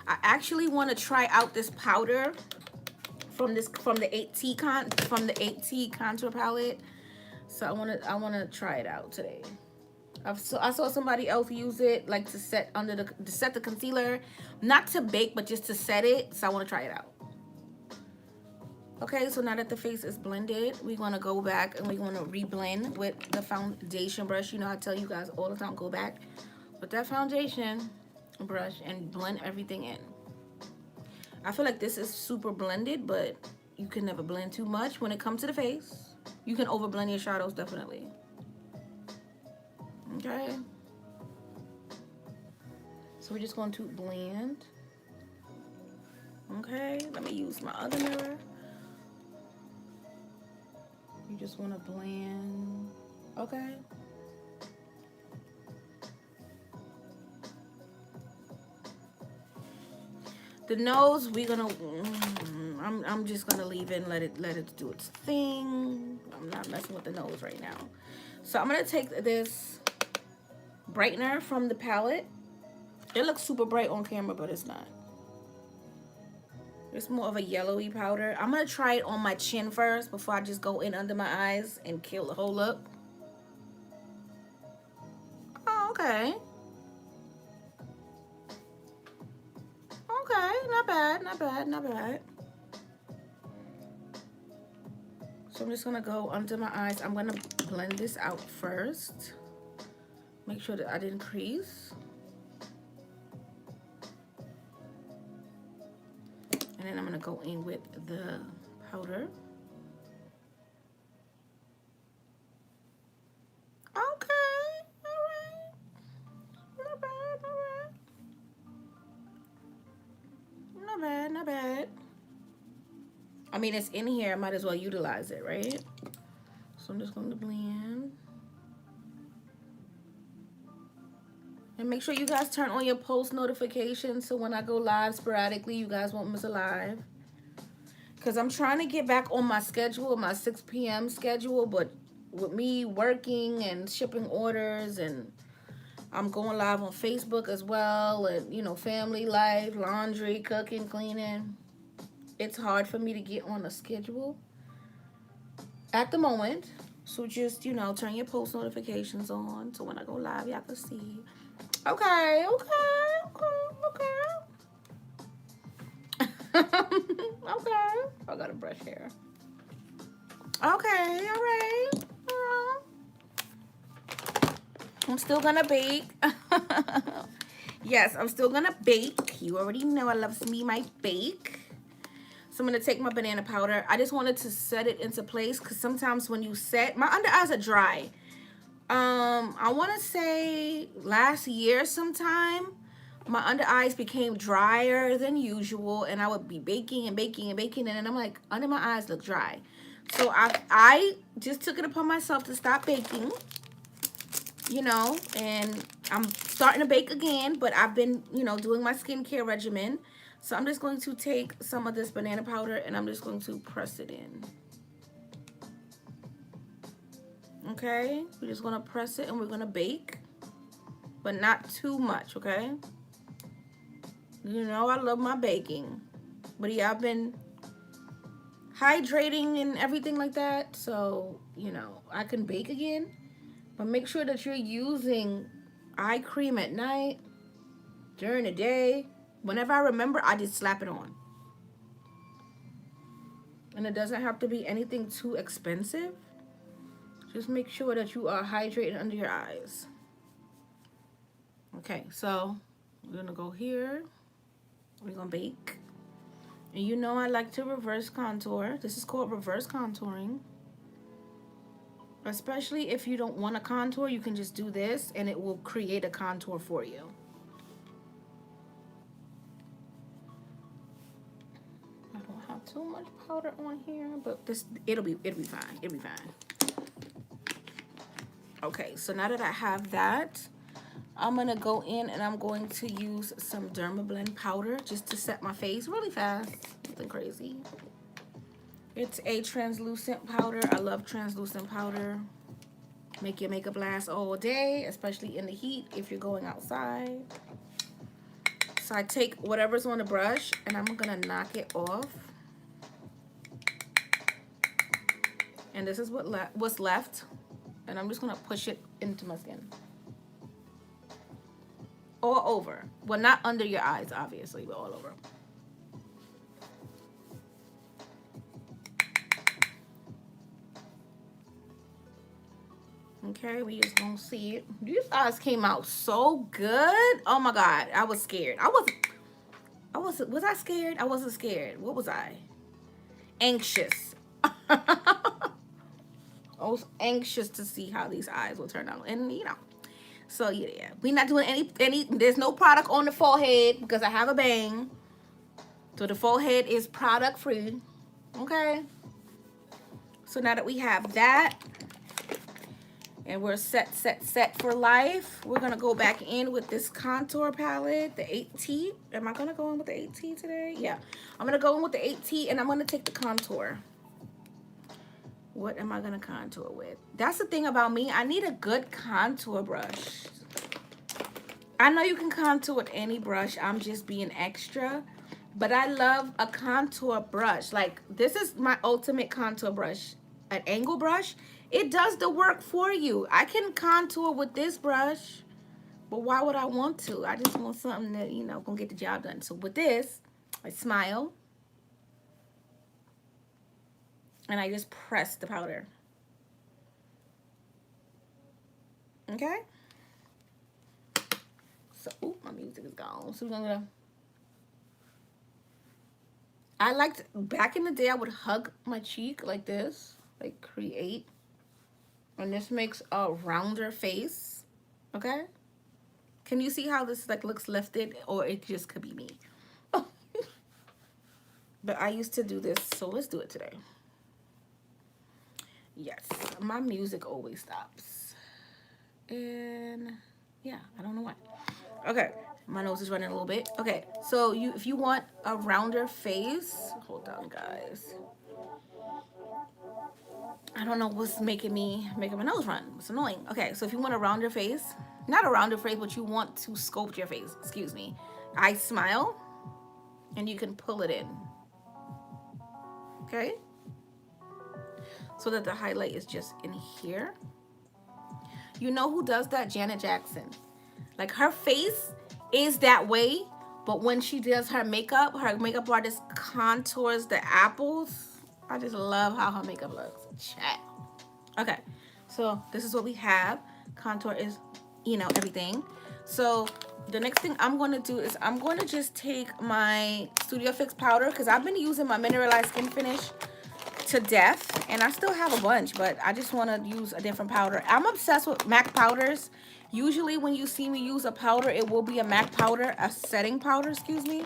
I actually want to try out this powder from the 8T contour palette. So I want to try it out today. I saw somebody else use it like to set the concealer, not to bake, but just to set it. So I want to try it out. Okay, so now that the face is blended, we're going to go back and we're going to reblend with the foundation brush. You know, I tell you guys all the time, go back with that foundation brush and blend everything in. I feel like this is super blended, but you can never blend too much when it comes to the face. You can over blend your shadows, definitely. Okay. So we're just going to blend. Okay, let me use my other mirror. You just want to blend. Okay. The nose, we're gonna. I'm just gonna leave it and let it do its thing. I'm not messing with the nose right now. So I'm gonna take this brightener from the palette. It looks super bright on camera, but it's not. It's more of a yellowy powder. I'm gonna try it on my chin first before I just go in under my eyes and kill the whole look. Okay. Okay, not bad, not bad, not bad. So I'm just gonna go under my eyes. I'm gonna blend this out first. Make sure that I didn't crease. And then I'm gonna go in with the powder. Okay, all right. Not bad, not bad. Not bad, not bad. I mean, it's in here. I might as well utilize it, right? So I'm just going to blend. And make sure you guys turn on your post notifications so when I go live sporadically, you guys won't miss a live. Because I'm trying to get back on my schedule, my 6 p.m. schedule, but with me working and shipping orders, and I'm going live on Facebook as well, and, you know, family life, laundry, cooking, cleaning. It's hard for me to get on a schedule at the moment. So just, you know, turn your post notifications on so when I go live, y'all can see. Okay, okay, okay, okay. Okay. I gotta brush hair. Okay, all right. I'm still gonna bake. Yes, I'm still gonna bake. You already know I love me my bake. So I'm gonna take my banana powder. I just wanted to set it into place because sometimes when you set, my under eyes are dry. I want to say last year sometime, my under eyes became drier than usual, and I would be baking and baking and baking, and then I'm like, under my eyes look dry. So I just took it upon myself to stop baking, you know, and I'm starting to bake again, but I've been, you know, doing my skincare regimen. So I'm just going to take some of this banana powder and I'm just going to press it in. Okay, we're just gonna press it and we're gonna bake, but not too much, okay? You know I love my baking, but yeah, I've been hydrating and everything like that, so, you know, I can bake again, but make sure that you're using eye cream at night, during the day. Whenever I remember, I just slap it on. And it doesn't have to be anything too expensive. Just make sure that you are hydrated under your eyes. Okay, so we're gonna go here. We're gonna bake. And you know I like to reverse contour. This is called reverse contouring. Especially if you don't want a contour, you can just do this and it will create a contour for you. I don't have too much powder on here, but this it'll be fine. It'll be fine. Okay, so now that I have that, I'm gonna go in and I'm going to use some Dermablend powder just to set my face really fast. Nothing crazy. It's a translucent powder. I love translucent powder. Make your makeup last all day, especially in the heat if you're going outside. So I take whatever's on the brush and I'm gonna knock it off. And this is what's left. And I'm just gonna push it into my skin. All over. Well, not under your eyes, obviously, but all over. Okay, we just gonna see it. These eyes came out so good. Oh my God, I was scared. Was I scared? I wasn't scared. What was I? Anxious. I was anxious to see how these eyes will turn out. And you know, so yeah, we're not doing any, there's no product on the forehead because I have a bang. So the forehead is product free. Okay. So now that we have that, and we're set for life, we're gonna go back in with this contour palette, the 8T. Am I gonna go in with the 8T today? Yeah, I'm gonna go in with the 8T and I'm gonna take the contour. What am I gonna contour with? That's the thing about me. I need a good contour brush. I know you can contour with any brush. I'm just being extra. But I love a contour brush. Like, this is my ultimate contour brush. An angle brush. It does the work for you. I can contour with this brush. But why would I want to? I just want something that, you know, gonna get the job done. So with this, I smile. And I just press the powder. Okay? So, ooh, my music is gone. So we're gonna... I liked, back in the day, I would hug my cheek like this. Like, create. And this makes a rounder face. Okay? Can you see how this, like, looks lifted? Or it just could be me. But I used to do this, so let's do it today. Yes, my music always stops. And yeah, I don't know why. Okay, my nose is running a little bit. Okay, so if you want a rounder face, hold on, guys. I don't know what's making my nose run. It's annoying. Okay, so if you want a rounder face, not a rounder face, but you want to sculpt your face, excuse me. I smile, and you can pull it in. Okay? So that the highlight is just in here. You know who does that? Janet Jackson. Like, her face is that way, but when she does her makeup artist contours the apples. I just love how her makeup looks. Chat. Okay, so this is what we have. Contour is, you know, everything. So the next thing I'm going to do is I'm going to just take my Studio Fix powder, because I've been using my Mineralized Skin Finish to death, and I still have a bunch, but I just want to use a different powder. I'm obsessed with MAC powders. Usually when you see me use a powder, it will be a MAC powder, a setting powder, excuse me.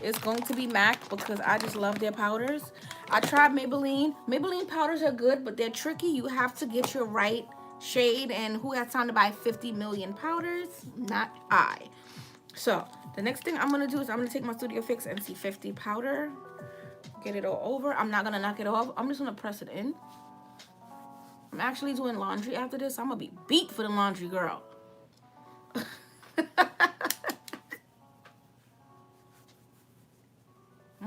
It's going to be MAC because I just love their powders. I tried Maybelline. Maybelline powders are good, but they're tricky. You have to get your right shade, and who has time to buy 50 million powders? Not I. So the next thing I'm going to do is I'm going to take my Studio Fix NC50 powder, get it all over. I'm not going to knock it off. I'm just going to press it in. I'm actually doing laundry after this. I'm going to be beat for the laundry, girl.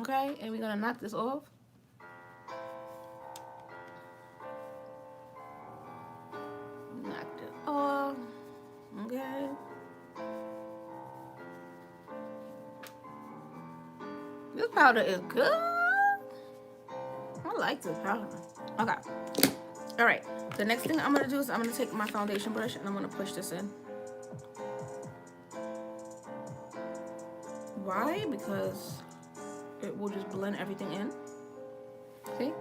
Okay, and we're going to knock this off. Knock it off. Okay. This powder is good. I like this powder. Okay. All right. The next thing I'm going to do is I'm going to take my foundation brush and I'm going to push this in. Why? Because it will just blend everything in. See?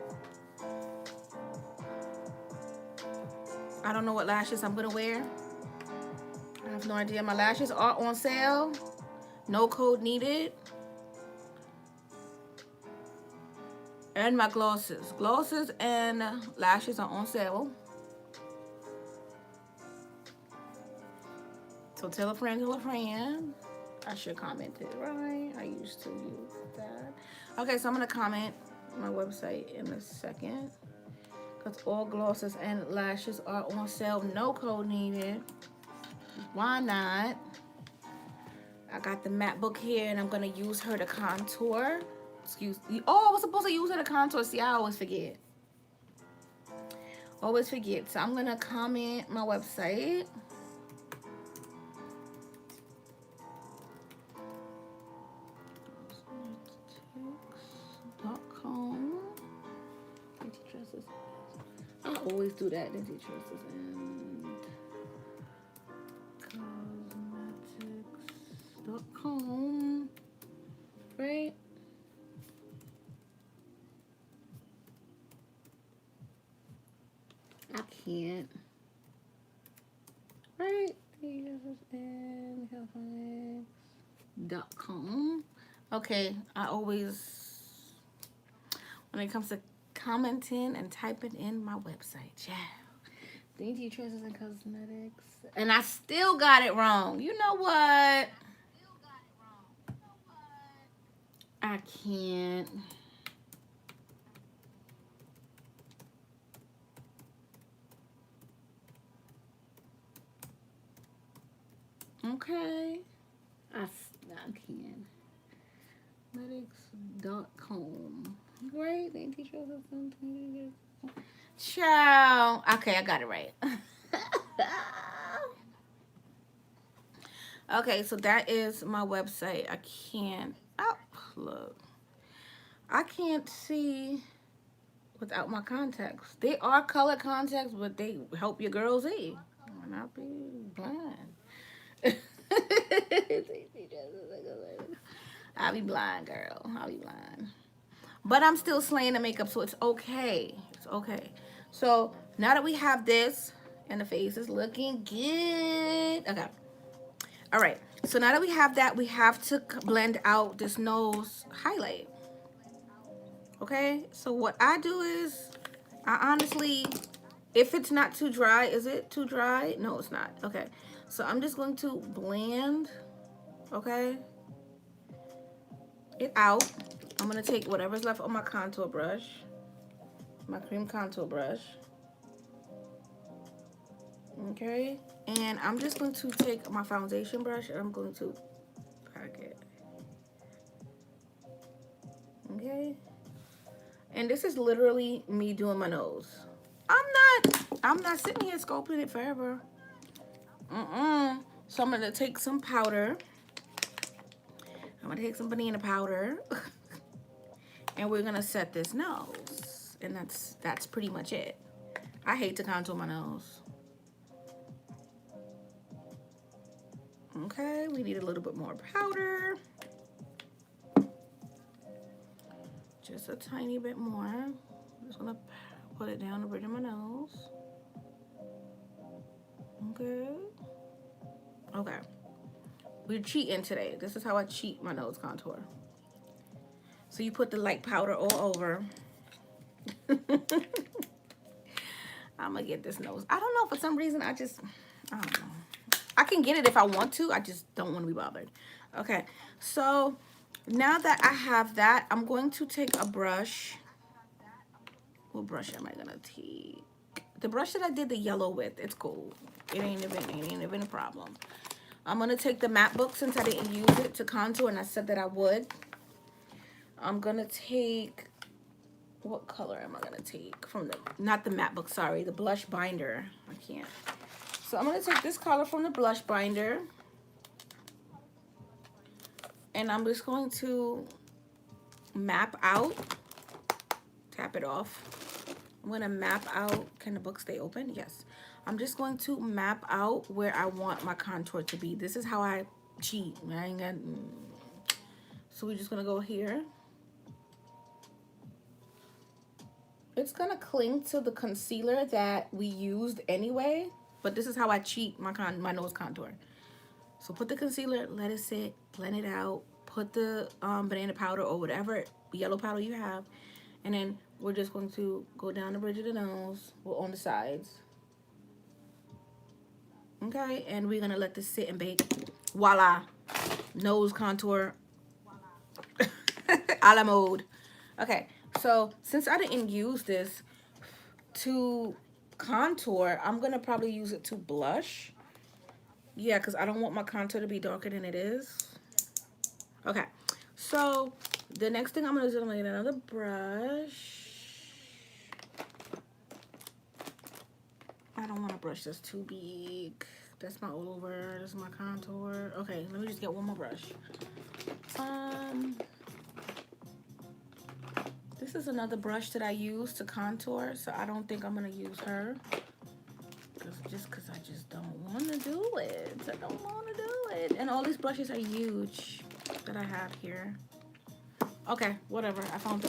I don't know what lashes I'm going to wear. I have no idea. My lashes are on sale. No code needed. And my glosses. Glosses and lashes are on sale. So tell a friend, tell a friend. I should comment it, right? I used to use that. Okay, so I'm going to comment my website in a second. Because all glosses and lashes are on sale. No code needed. Why not? I got the matte book here, and I'm going to use her to contour. Excuse me. Oh, I was supposed to use her to contour. See, I always forget. Always forget. So I'm going to comment my website. I always do that. Cosmetics.com. Right? I can't. Right? Cosmetics.com. Okay, I always, when it comes to commenting and typing in my website, yeah. Dainty Tresses and Cosmetics. And I still got it wrong. You know what? I can't. Okay. I can't. Cosmetics.com. Great. Dainty Tresses and Cosmetics. Ciao. Okay, I got it right. Okay, so that is my website. I can't, oh, look. I can't see without my contacts. They are color contacts, but they help your girl see. Why not be blind? I'll be blind, girl. I'll be blind. But I'm still slaying the makeup, so it's okay. It's okay. So now that we have this, and the face is looking good. Okay. All right. So now that we have that, we have to blend out this nose highlight. Okay. So what I do is, I honestly, if it's not too dry, is it too dry? No, it's not. Okay. So I'm just going to blend, okay, it out. I'm going to take whatever's left on my contour brush, my cream contour brush. Okay. And I'm just going to take my foundation brush and I'm going to pack it. Okay. And this is literally me doing my nose. I'm not sitting here sculpting it forever. So I'm going to take some powder. I'm going to take some banana powder. And we're going to set this nose. And that's pretty much it. I hate to contour my nose. Okay, we need a little bit more powder. Just a tiny bit more. I'm just gonna put it down the bridge of my nose. Okay. Okay. We're cheating today. This is how I cheat my nose contour. So you put the light powder all over. I'm gonna get this nose. I don't know, for some reason I don't know. I can get it if I want to. I just don't want to be bothered. Okay, so now that I have that, I'm going to take a brush. What brush am I gonna take? The brush that I did the yellow with. It's cool. It ain't even a problem. I'm gonna take the matte book since I didn't use it to contour, and I said that I would. I'm gonna take, what color am I gonna take from the, not the matte book, sorry, the blush binder. I can't. So I'm gonna take this color from the blush binder, and I'm just going to map out, tap it off. I'm gonna map out, can the book stay open? Yes. I'm just going to map out where I want my contour to be. This is how I cheat. I ain't got, so we're just gonna go here. It's gonna cling to the concealer that we used anyway, but this is how I cheat my nose contour. So put the concealer, let it sit, blend it out, put the banana powder or whatever yellow powder you have, and then we're just going to go down the bridge of the nose, or on the sides. Okay, and we're gonna let this sit and bake. Voila, nose contour a la mode. Okay, so since I didn't use this to contour, I'm gonna probably use it to blush. Yeah, because I don't want my contour to be darker than it is. Okay, so the next thing I'm gonna do, I'm gonna get another brush. I don't want a brush that's too big. That's my all over. This is my contour. Okay, let me just get one more brush. This is another brush that I use to contour, so I don't think I'm gonna use her. Just because I just don't want to do it. I don't want to do it. And all these brushes are huge that I have here. Okay, whatever. I found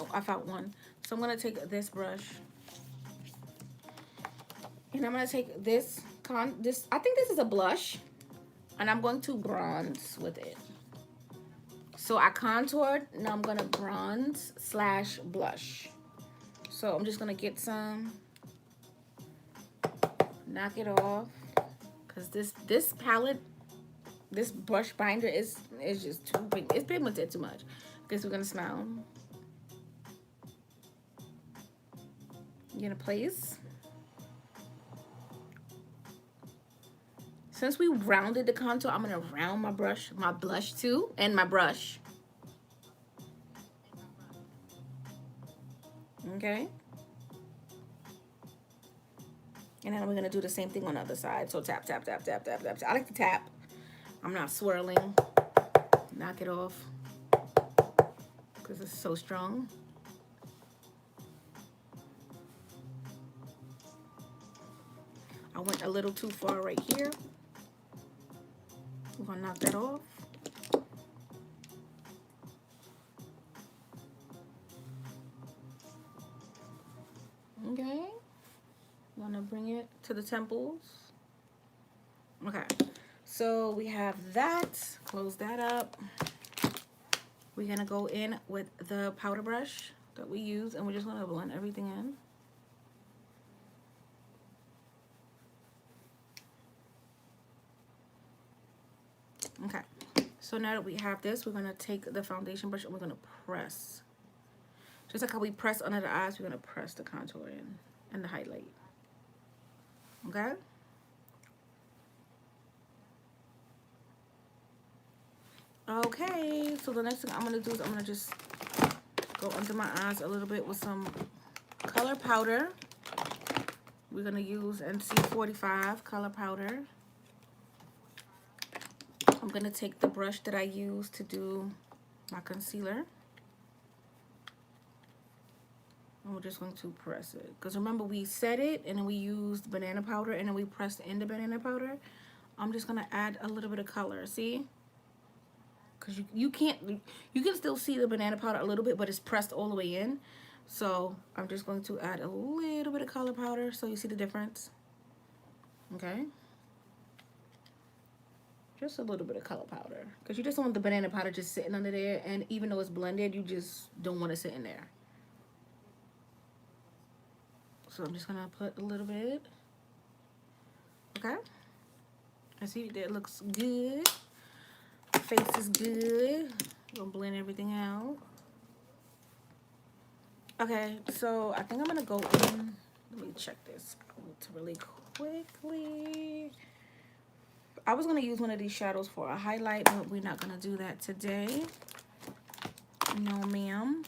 one. So I'm gonna take this brush, and I'm gonna take this I think this is a blush, and I'm going to bronze with it. So I contoured, now I'm gonna bronze / blush. So I'm just gonna get some, knock it off, because this palette, this brush binder is just too big. It's pigmented too much. Guess we're gonna smile. You're gonna place. Since we rounded the contour, I'm gonna round my blush too, and my brush. Okay. And then we're gonna do the same thing on the other side. So tap, tap, tap, tap, tap, tap. I like to tap. I'm not swirling. Knock it off because it's so strong. I went a little too far right here. We're gonna knock that off. Okay. I'm gonna bring it to the temples. Okay. So we have that. Close that up. We're gonna go in with the powder brush that we use, and we're just gonna blend everything in. Okay, so now that we have this, we're gonna take the foundation brush and we're gonna press. Just like how we press under the eyes, we're gonna press the contour in and the highlight. Okay? Okay, so the next thing I'm gonna do is I'm gonna just go under my eyes a little bit with some color powder. We're gonna use NC45 color powder. I'm gonna take the brush that I use to do my concealer. And we're just going to press it. Because remember, we set it and then we used banana powder and then we pressed in the banana powder. I'm just gonna add a little bit of color, see? Because you can still see the banana powder a little bit, but it's pressed all the way in. So I'm just going to add a little bit of color powder so you see the difference. Okay? Just a little bit of color powder. Because you just don't want the banana powder just sitting under there, and even though it's blended, you just don't want it sitting there. So I'm just gonna put a little bit. Okay? I see that looks good. Face is good. Gonna blend everything out. Okay, so I think I'm gonna go in. Let me check this out really quickly. I was gonna use one of these shadows for a highlight, but we're not gonna do that today. No, ma'am.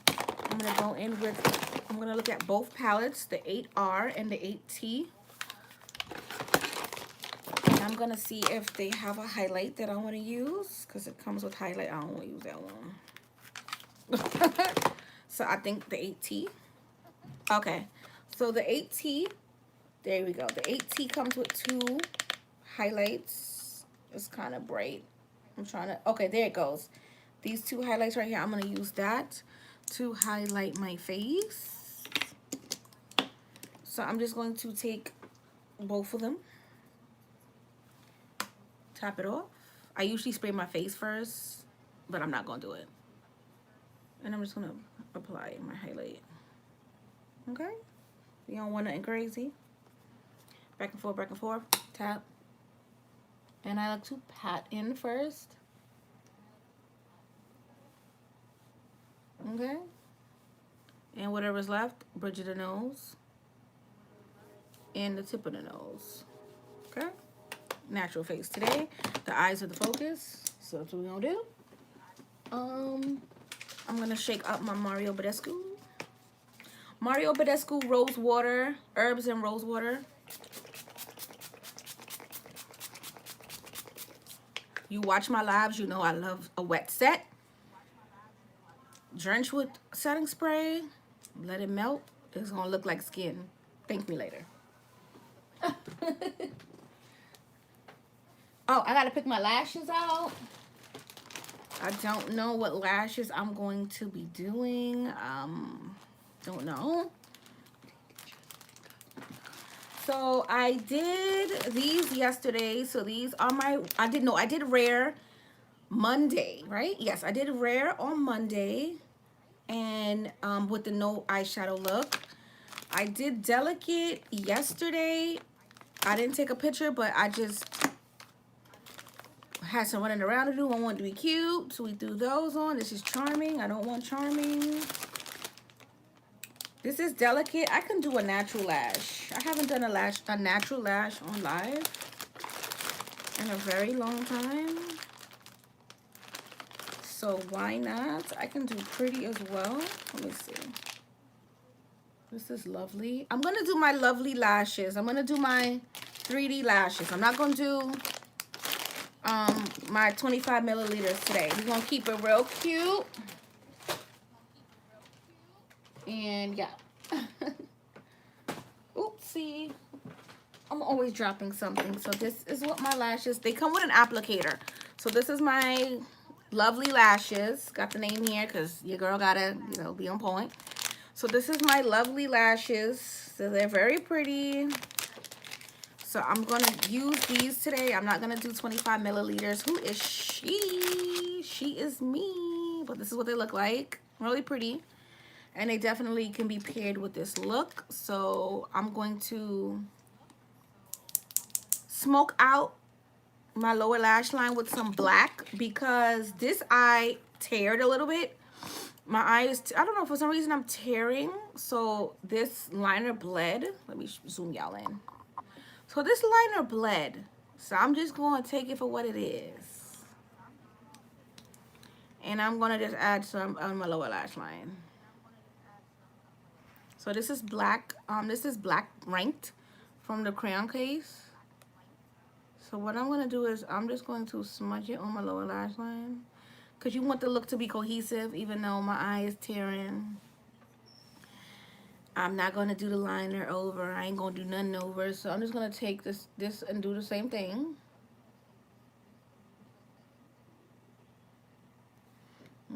I'm gonna go in with, I'm gonna look at both palettes, the 8R and the 8T. And I'm gonna see if they have a highlight that I wanna use, because it comes with highlight. I don't wanna use that one. So I think the 8T. Okay, so the 8T, there we go. The 8T comes with 2 highlights. It's kind of bright. I'm trying to, okay, there it goes. These 2 highlights right here, I'm gonna use that to highlight my face. So I'm just going to take both of them, tap it off. I usually spray my face first, but I'm not gonna do it. And I'm just gonna apply my highlight. Okay? You don't want nothing crazy. Back and forth, tap. And I like to pat in first. Okay? And whatever's left, bridge of the nose. And the tip of the nose. Okay? Natural face today. The eyes are the focus. So that's what we're gonna do. I'm gonna shake up my Mario Badescu. Mario Badescu Rose Water, Herbs and Rose Water. You watch my lives, you know I love a wet set. Drench with setting spray. Let it melt. It's gonna look like skin. Thank me later. Oh, I gotta pick my lashes out. I don't know what lashes I'm going to be doing. Don't know. So I did these yesterday. So these are my, I did Rare Monday, right? Yes, I did Rare on Monday. And with the no eyeshadow look. I did Delicate yesterday. I didn't take a picture, but I just had some running around to do. I wanted to be cute, so we threw those on. This is Charming. I don't want Charming. This is Delicate. I can do a natural lash. I haven't done a natural lash on live in a very long time. So why not? I can do pretty as well. Let me see. This is Lovely. I'm going to do my Lovely lashes. I'm going to do my 3D lashes. I'm not going to do my 25 milliliters today. We're gonna keep it real cute. And yeah. Oopsie. I'm always dropping something. So this is what my lashes, they come with an applicator. So this is my Lovely Lashes. Got the name here because your girl gotta, you know, be on point. So this is my Lovely Lashes. So they're very pretty. So I'm gonna use these today. I'm not gonna do 25 milliliters. Who is she? She is me. But this is what they look like. Really pretty. And they definitely can be paired with this look. So I'm going to smoke out my lower lash line with some black because this eye teared a little bit. My eye is, I don't know, for some reason I'm tearing. So this liner bled. Let me zoom y'all in. So this liner bled. So I'm just going to take it for what it is. And I'm going to just add some on my lower lash line. So this is black. This is black ranked from the crayon case. So what I'm going to do is I'm just going to smudge it on my lower lash line. Because you want the look to be cohesive even though my eye is tearing. I'm not going to do the liner over. I ain't going to do nothing over. So I'm just going to take this and do the same thing.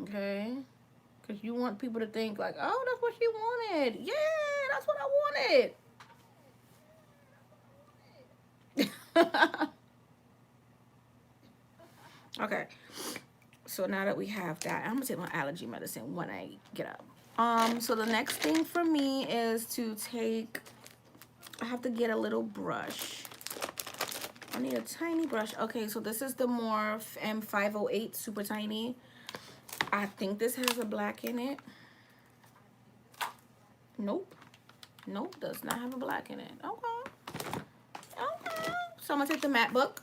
Okay. Because you want people to think like, oh, that's what she wanted. Yeah, that's what I wanted. Okay. So now that we have that, I'm going to take my allergy medicine when I get up. So the next thing for me is to take, I have to get a little brush. I need a tiny brush. Okay, so this is the Morphe M508 super tiny. I think this has a black in it. Nope. Nope, does not have a black in it. Okay. Okay. So I'm gonna take the MacBook.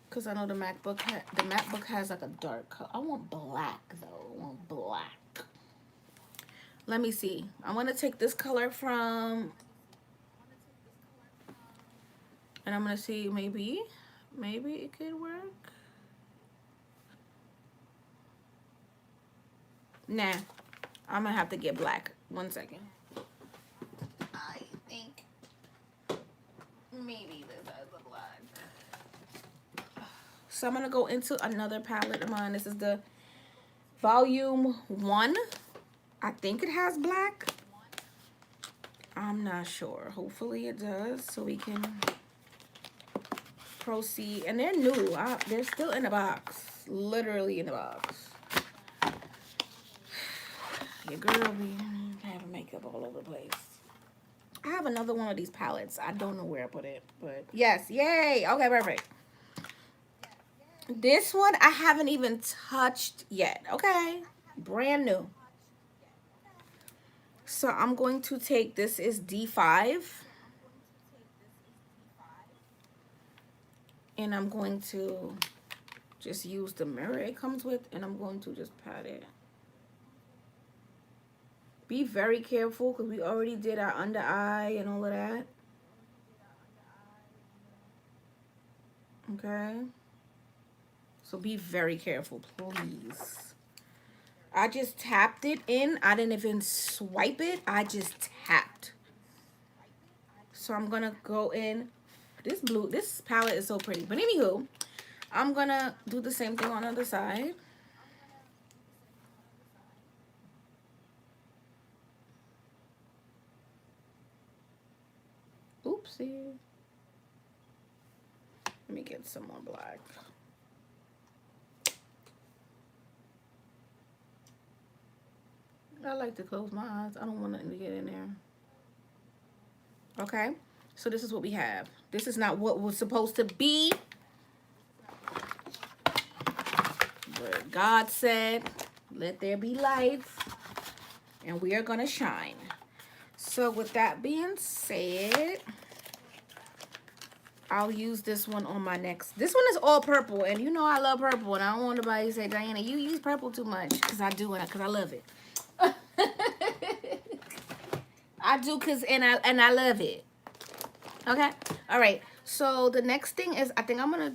Because I know the MacBook has like a dark color. I want black though. I want black. Let me see. I'm gonna take this color from, and I'm gonna see maybe it could work. Nah, I'm gonna have to get black. 1 second. I think maybe this has a black. So I'm gonna go into another palette of mine. This is the Volume 1. I think it has black. I'm not sure. Hopefully it does, so we can proceed. And they're new. They're still in the box. Literally in the box. Your girl be having makeup all over the place. I have another one of these palettes. I don't know where I put it, but yes, yay. Okay, perfect. This one I haven't even touched yet. Okay, brand new. So I'm going to take, this is D5. And I'm going to just use the mirror it comes with, and I'm going to just pat it. Be very careful because we already did our under eye and all of that. Okay. So be very careful, please. I just tapped it in. I didn't even swipe it. I just tapped. So I'm going to go in. This palette is so pretty. But anywho, I'm going to do the same thing on the other side. Oopsie. Let me get some more black. I like to close my eyes. I don't want nothing to get in there. Okay, so this is what we have. This is not what was supposed to be. But God said, let there be light. And we are going to shine. So with that being said, I'll use this one on my next. This one is all purple. And you know I love purple. And I don't want nobody to say, Diana, you use purple too much. Because I do, because I love it. I do, and I love it. Okay? All right. So the next thing is, I think I'm gonna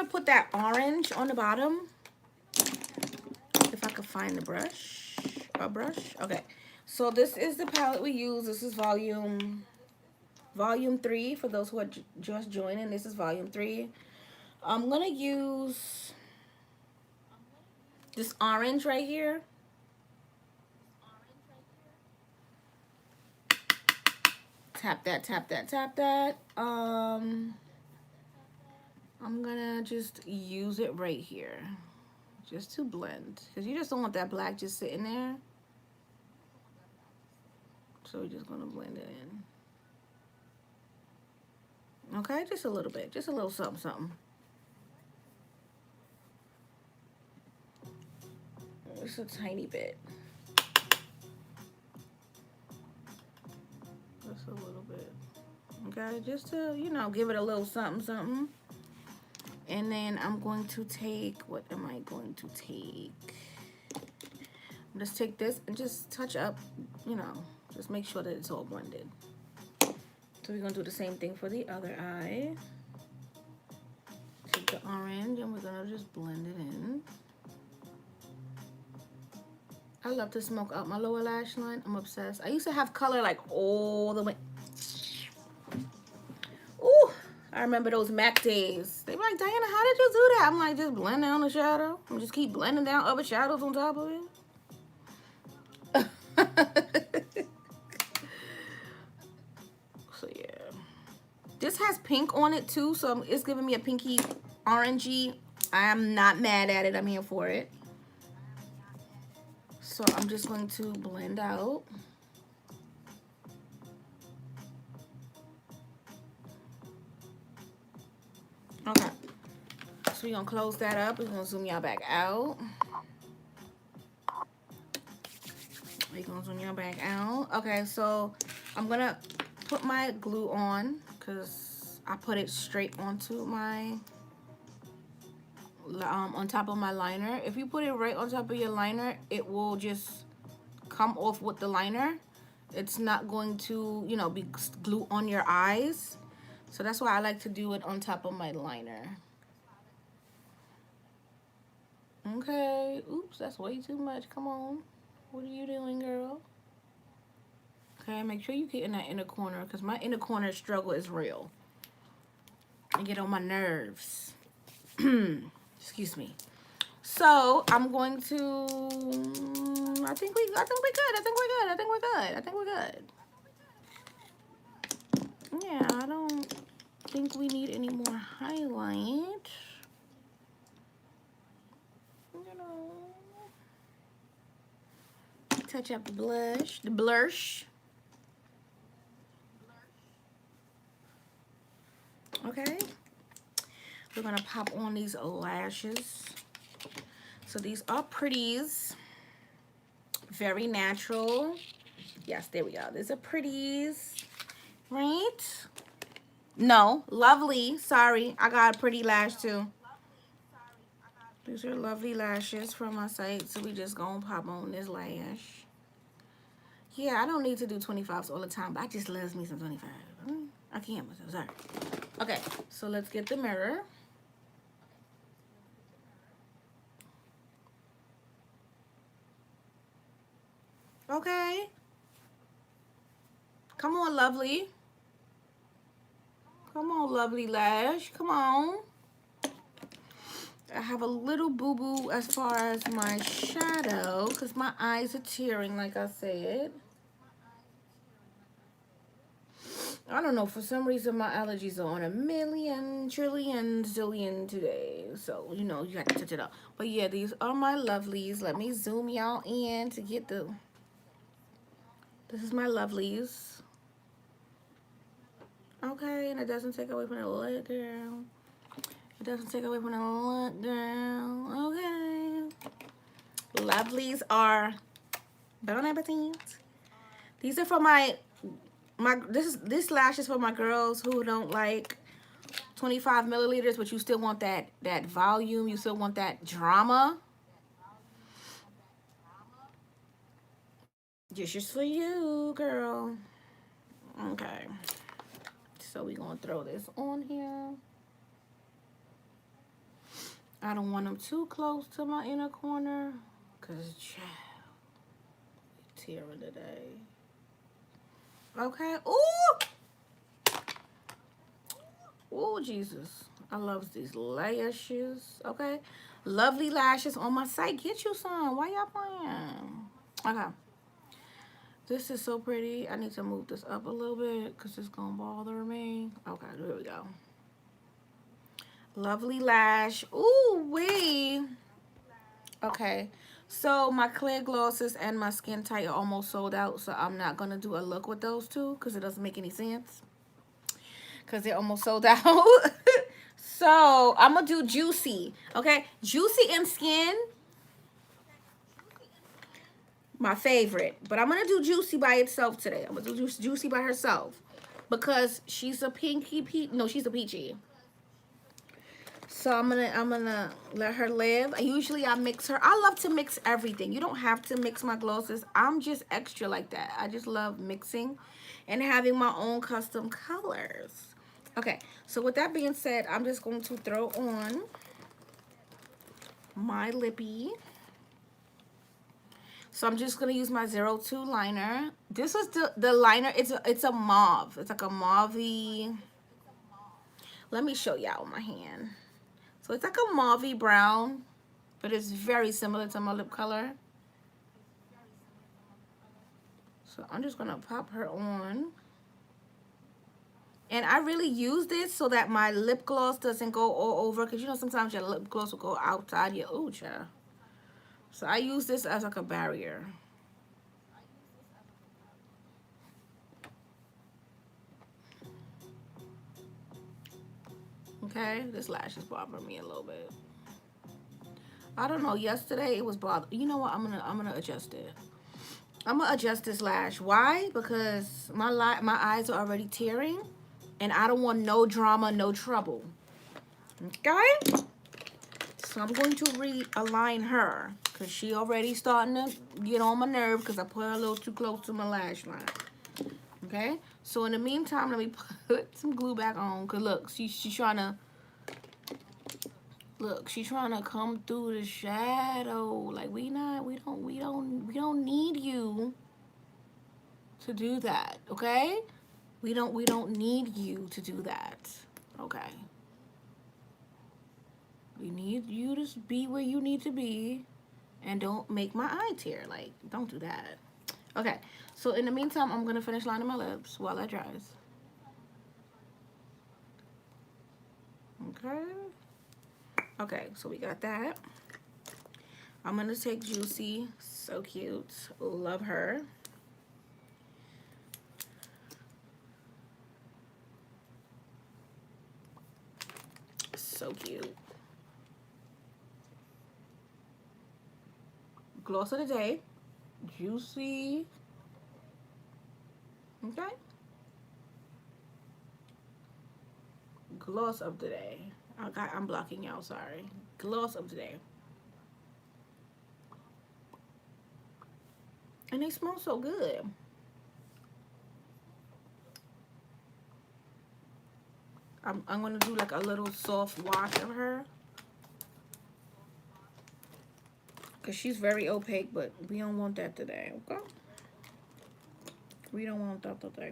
put that orange on the bottom. If I could find the brush, okay. So this is the palette we use. This is volume 3 for those who are just joining. This is volume 3. I'm gonna use this orange right here. Tap that, tap that, tap that. I'm gonna just use it right here, just to blend, because you just don't want that black just sitting there. So we're just gonna blend it in. Okay, just a little bit, just a little something, something. Just a tiny bit. Just a little bit. Okay, just to, you know, give it a little something, something. And then I'm going to take, what am I going to take? Just take this and just touch up, you know, just make sure that it's all blended. So we're gonna do the same thing for the other eye. Take the orange and we're gonna just blend it in. I love to smoke out my lower lash line. I'm obsessed. I used to have color like all the way. Ooh, I remember those MAC days. They were like, Diana, how did you do that? I'm like, just blend down the shadow. And just keep blending down other shadows on top of it. So yeah. This has pink on it too, so it's giving me a pinky orangey. I am not mad at it. I'm here for it. So I'm just going to blend out. Okay. So we're going to close that up. We're going to zoom y'all back out. We're going to zoom y'all back out. Okay, so I'm going to put my glue on because I put it straight onto my, on top of my liner. If you put it right on top of your liner, it will just come off with the liner. It's not going to, you know, be glue on your eyes. So that's why I like to do it on top of my liner. Okay. Oops, that's way too much. Come on. What are you doing, girl? Okay, make sure you get in that inner corner because my inner corner struggle is real. I get on my nerves. Excuse me. So I'm going to. I think we're good. I think we're good. Yeah, I don't think we need any more highlight. You know, touch up the blush, the blush. Okay, we're gonna pop on these lashes. So these are pretties, very natural. Yes, there we go. These are pretties, right? No, lovely. Sorry, I got a pretty lash too. These are lovely lashes from my site, so we just gonna pop on this lash. Yeah, I don't need to do 25s all the time, but I just love me some 25. I can't myself, sorry. Okay, so let's get the mirror. Okay. Come on, lovely. Come on, lovely lash. Come on. I have a little boo-boo as far as my shadow because my eyes are tearing, like I said. I don't know, for some reason my allergies are on a million, trillion, zillion today. So, you know, you have to touch it up. But yeah, these are my lovelies. Let me zoom y'all in to get the... This is my lovelies. Okay, and it doesn't take away from the look, girl. It doesn't take away from the look, girl. Okay. Lovelies are Bon Appetit. These are for my this lash is for my girls who don't like 25 milliliters, but you still want that volume. You still want that drama. Just for you, girl. Okay. So we're going to throw this on here. I don't want them too close to my inner corner because, child, tearing today. Okay. Ooh! Ooh, Jesus. I love these lashes. Okay. Lovely lashes on my site. Get you some. Why y'all playing? Okay. This is so pretty. I need to move this up a little bit because it's going to bother me. Okay, there we go. Lovely lash. Ooh, wee. Okay. So my clear glosses and my skin tight are almost sold out. So I'm not going to do a look with those two because it doesn't make any sense. Because they're almost sold out. So I'm going to do Juicy. Okay. Juicy and Skin. My favorite. But I'm going to do Juicy by itself today. I'm going to do Juicy by herself. Because she's a pinky peach. No, she's a peachy. So I'm gonna let her live. Usually I mix her. I love to mix everything. You don't have to mix my glosses. I'm just extra like that. I just love mixing and having my own custom colors. Okay, so with that being said, I'm just going to throw on my lippy. So I'm just gonna use my 02 liner. This is the liner. It's a mauve. It's like a mauve-y. Let me show y'all my hand. So it's like a mauve brown, but it's very similar to my lip color. So I'm just gonna pop her on. And I really use this so that my lip gloss doesn't go all over, because you know sometimes your lip gloss will go outside your ooh-cha. So I use this as like a barrier. Okay, this lash is bothering me a little bit. I don't know. Yesterday it was bothering. You know what? I'm gonna adjust it. I'm gonna adjust this lash. Why? Because my eyes are already tearing, and I don't want no drama, no trouble. Okay. So I'm going to realign her because she already starting to get on my nerve because I put her a little too close to my lash line. Okay. So in the meantime, let me put some glue back on. Cause look, she's trying to. Look, she's trying to come through the shadow. Like we don't need you to do that, okay? We don't need you to do that. Okay. We need you to be where you need to be and don't make my eye tear. Like, don't do that. Okay. So in the meantime, I'm going to finish lining my lips while that dries. Okay. Okay, so we got that. I'm going to take Juicy. So cute. Love her. So cute. Gloss of the day. Juicy. Okay. Gloss of the day. I'm blocking y'all, sorry. Gloss of the day. And they smell so good. I'm going to do like a little soft wash of her. Because she's very opaque, but we don't want that today, okay? We don't want that today.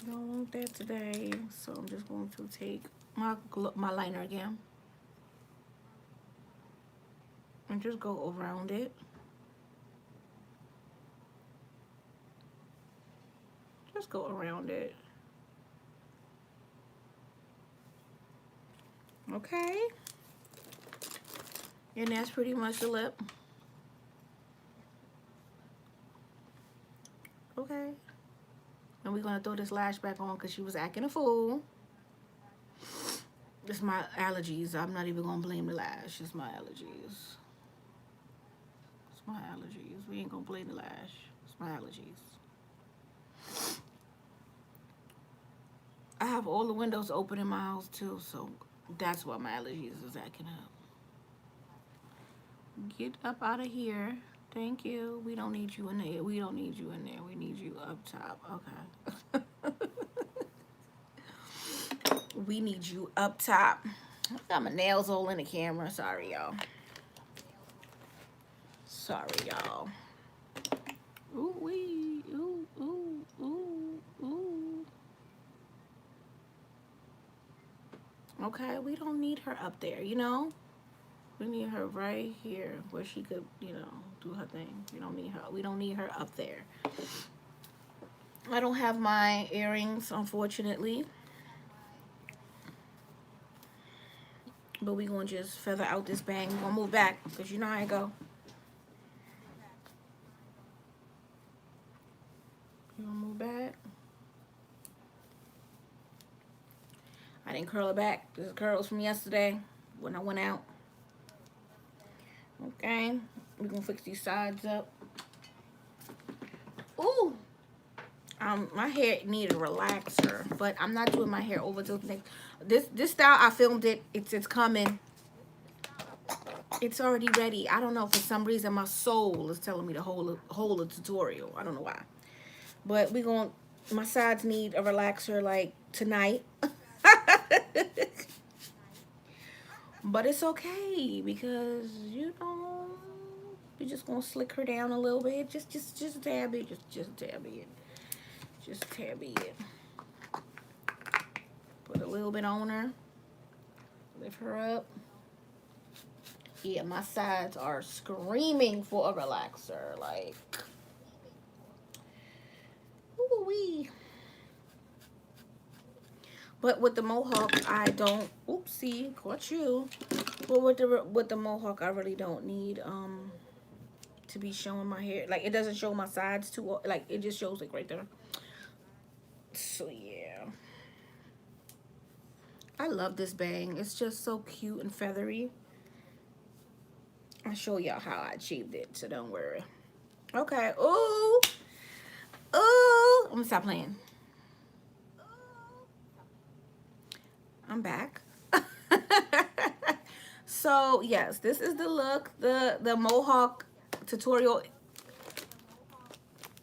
We don't want that today. So I'm just going to take my liner again. And just go around it. Just go around it. Okay. And that's pretty much the lip. Okay. And we're going to throw this lash back on because she was acting a fool. It's my allergies. I'm not even going to blame the lash. It's my allergies. It's my allergies. We ain't going to blame the lash. It's my allergies. I have all the windows open in my house too, so that's why my allergies is acting up. Get up out of here. Thank you. We don't need you in there. We don't need you in there. We need you up top. Okay. We need you up top. I got my nails all in the camera. Sorry, y'all. Sorry, y'all. Ooh wee. Ooh, ooh, ooh, ooh. Okay, we don't need her up there, you know? We need her right here where she could, you know, do her thing. We don't need her. We don't need her up there. I don't have my earrings, unfortunately. But we gonna just feather out this bang. We gonna move back because you know how I go. You gonna move back. I didn't curl it back. This is curls from yesterday when I went out. Okay, we're gonna fix these sides up. Ooh, my hair needed a relaxer, but I'm not doing my hair over till next. This style I filmed it. It's coming. It's already ready. I don't know, for some reason my soul is telling me to hold a tutorial. I don't know why, but we gonna. My sides need a relaxer like tonight. But it's okay because you know we're just gonna slick her down a little bit, just a tad bit, just a tad bit, just a tad bit. Put a little bit on her, lift her up. Yeah, my sides are screaming for a relaxer, like ooh wee. But with the mohawk, I don't. Oopsie, caught you. But with the mohawk, I really don't need to be showing my hair. Like it doesn't show my sides too. Like it just shows like right there. So yeah, I love this bang. It's just so cute and feathery. I'll show y'all how I achieved it, so don't worry. Okay. Ooh, ooh. I'm gonna stop playing. I'm back. So yes, this is the look. The mohawk tutorial.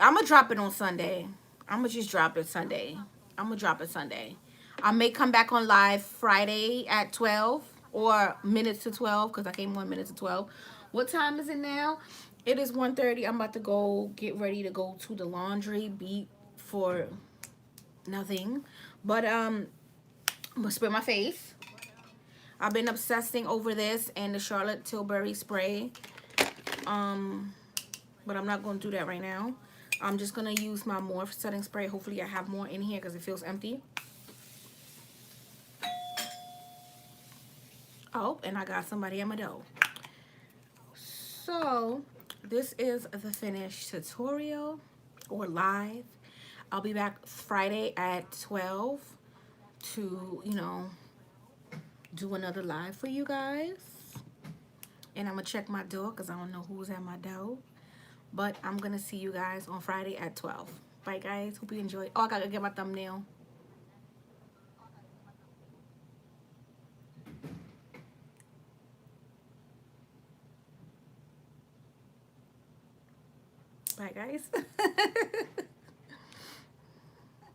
I'm gonna drop it on Sunday. I'm gonna just drop it Sunday. I'm gonna drop it Sunday. I may come back on live Friday at 12 or minutes to 12 because I came 1 minute to 12. What time is it now? It is 1:30. I'm about to go get ready to go to the laundry. Beat for nothing, but I'm gonna spray my face. I've been obsessing over this and the Charlotte Tilbury spray. Um, but I'm not gonna do that right now. I'm just gonna use my Morph setting spray. Hopefully I have more in here because it feels empty. Oh, and I got somebody at my door. So this is the finished tutorial or live. I'll be back Friday at 12 to, you know, do another live for you guys. And I'm gonna check my door because I don't know who's at my door. But I'm gonna see you guys on Friday at 12. Bye guys. Hope you enjoyed. Oh, I gotta get my thumbnail. Bye guys.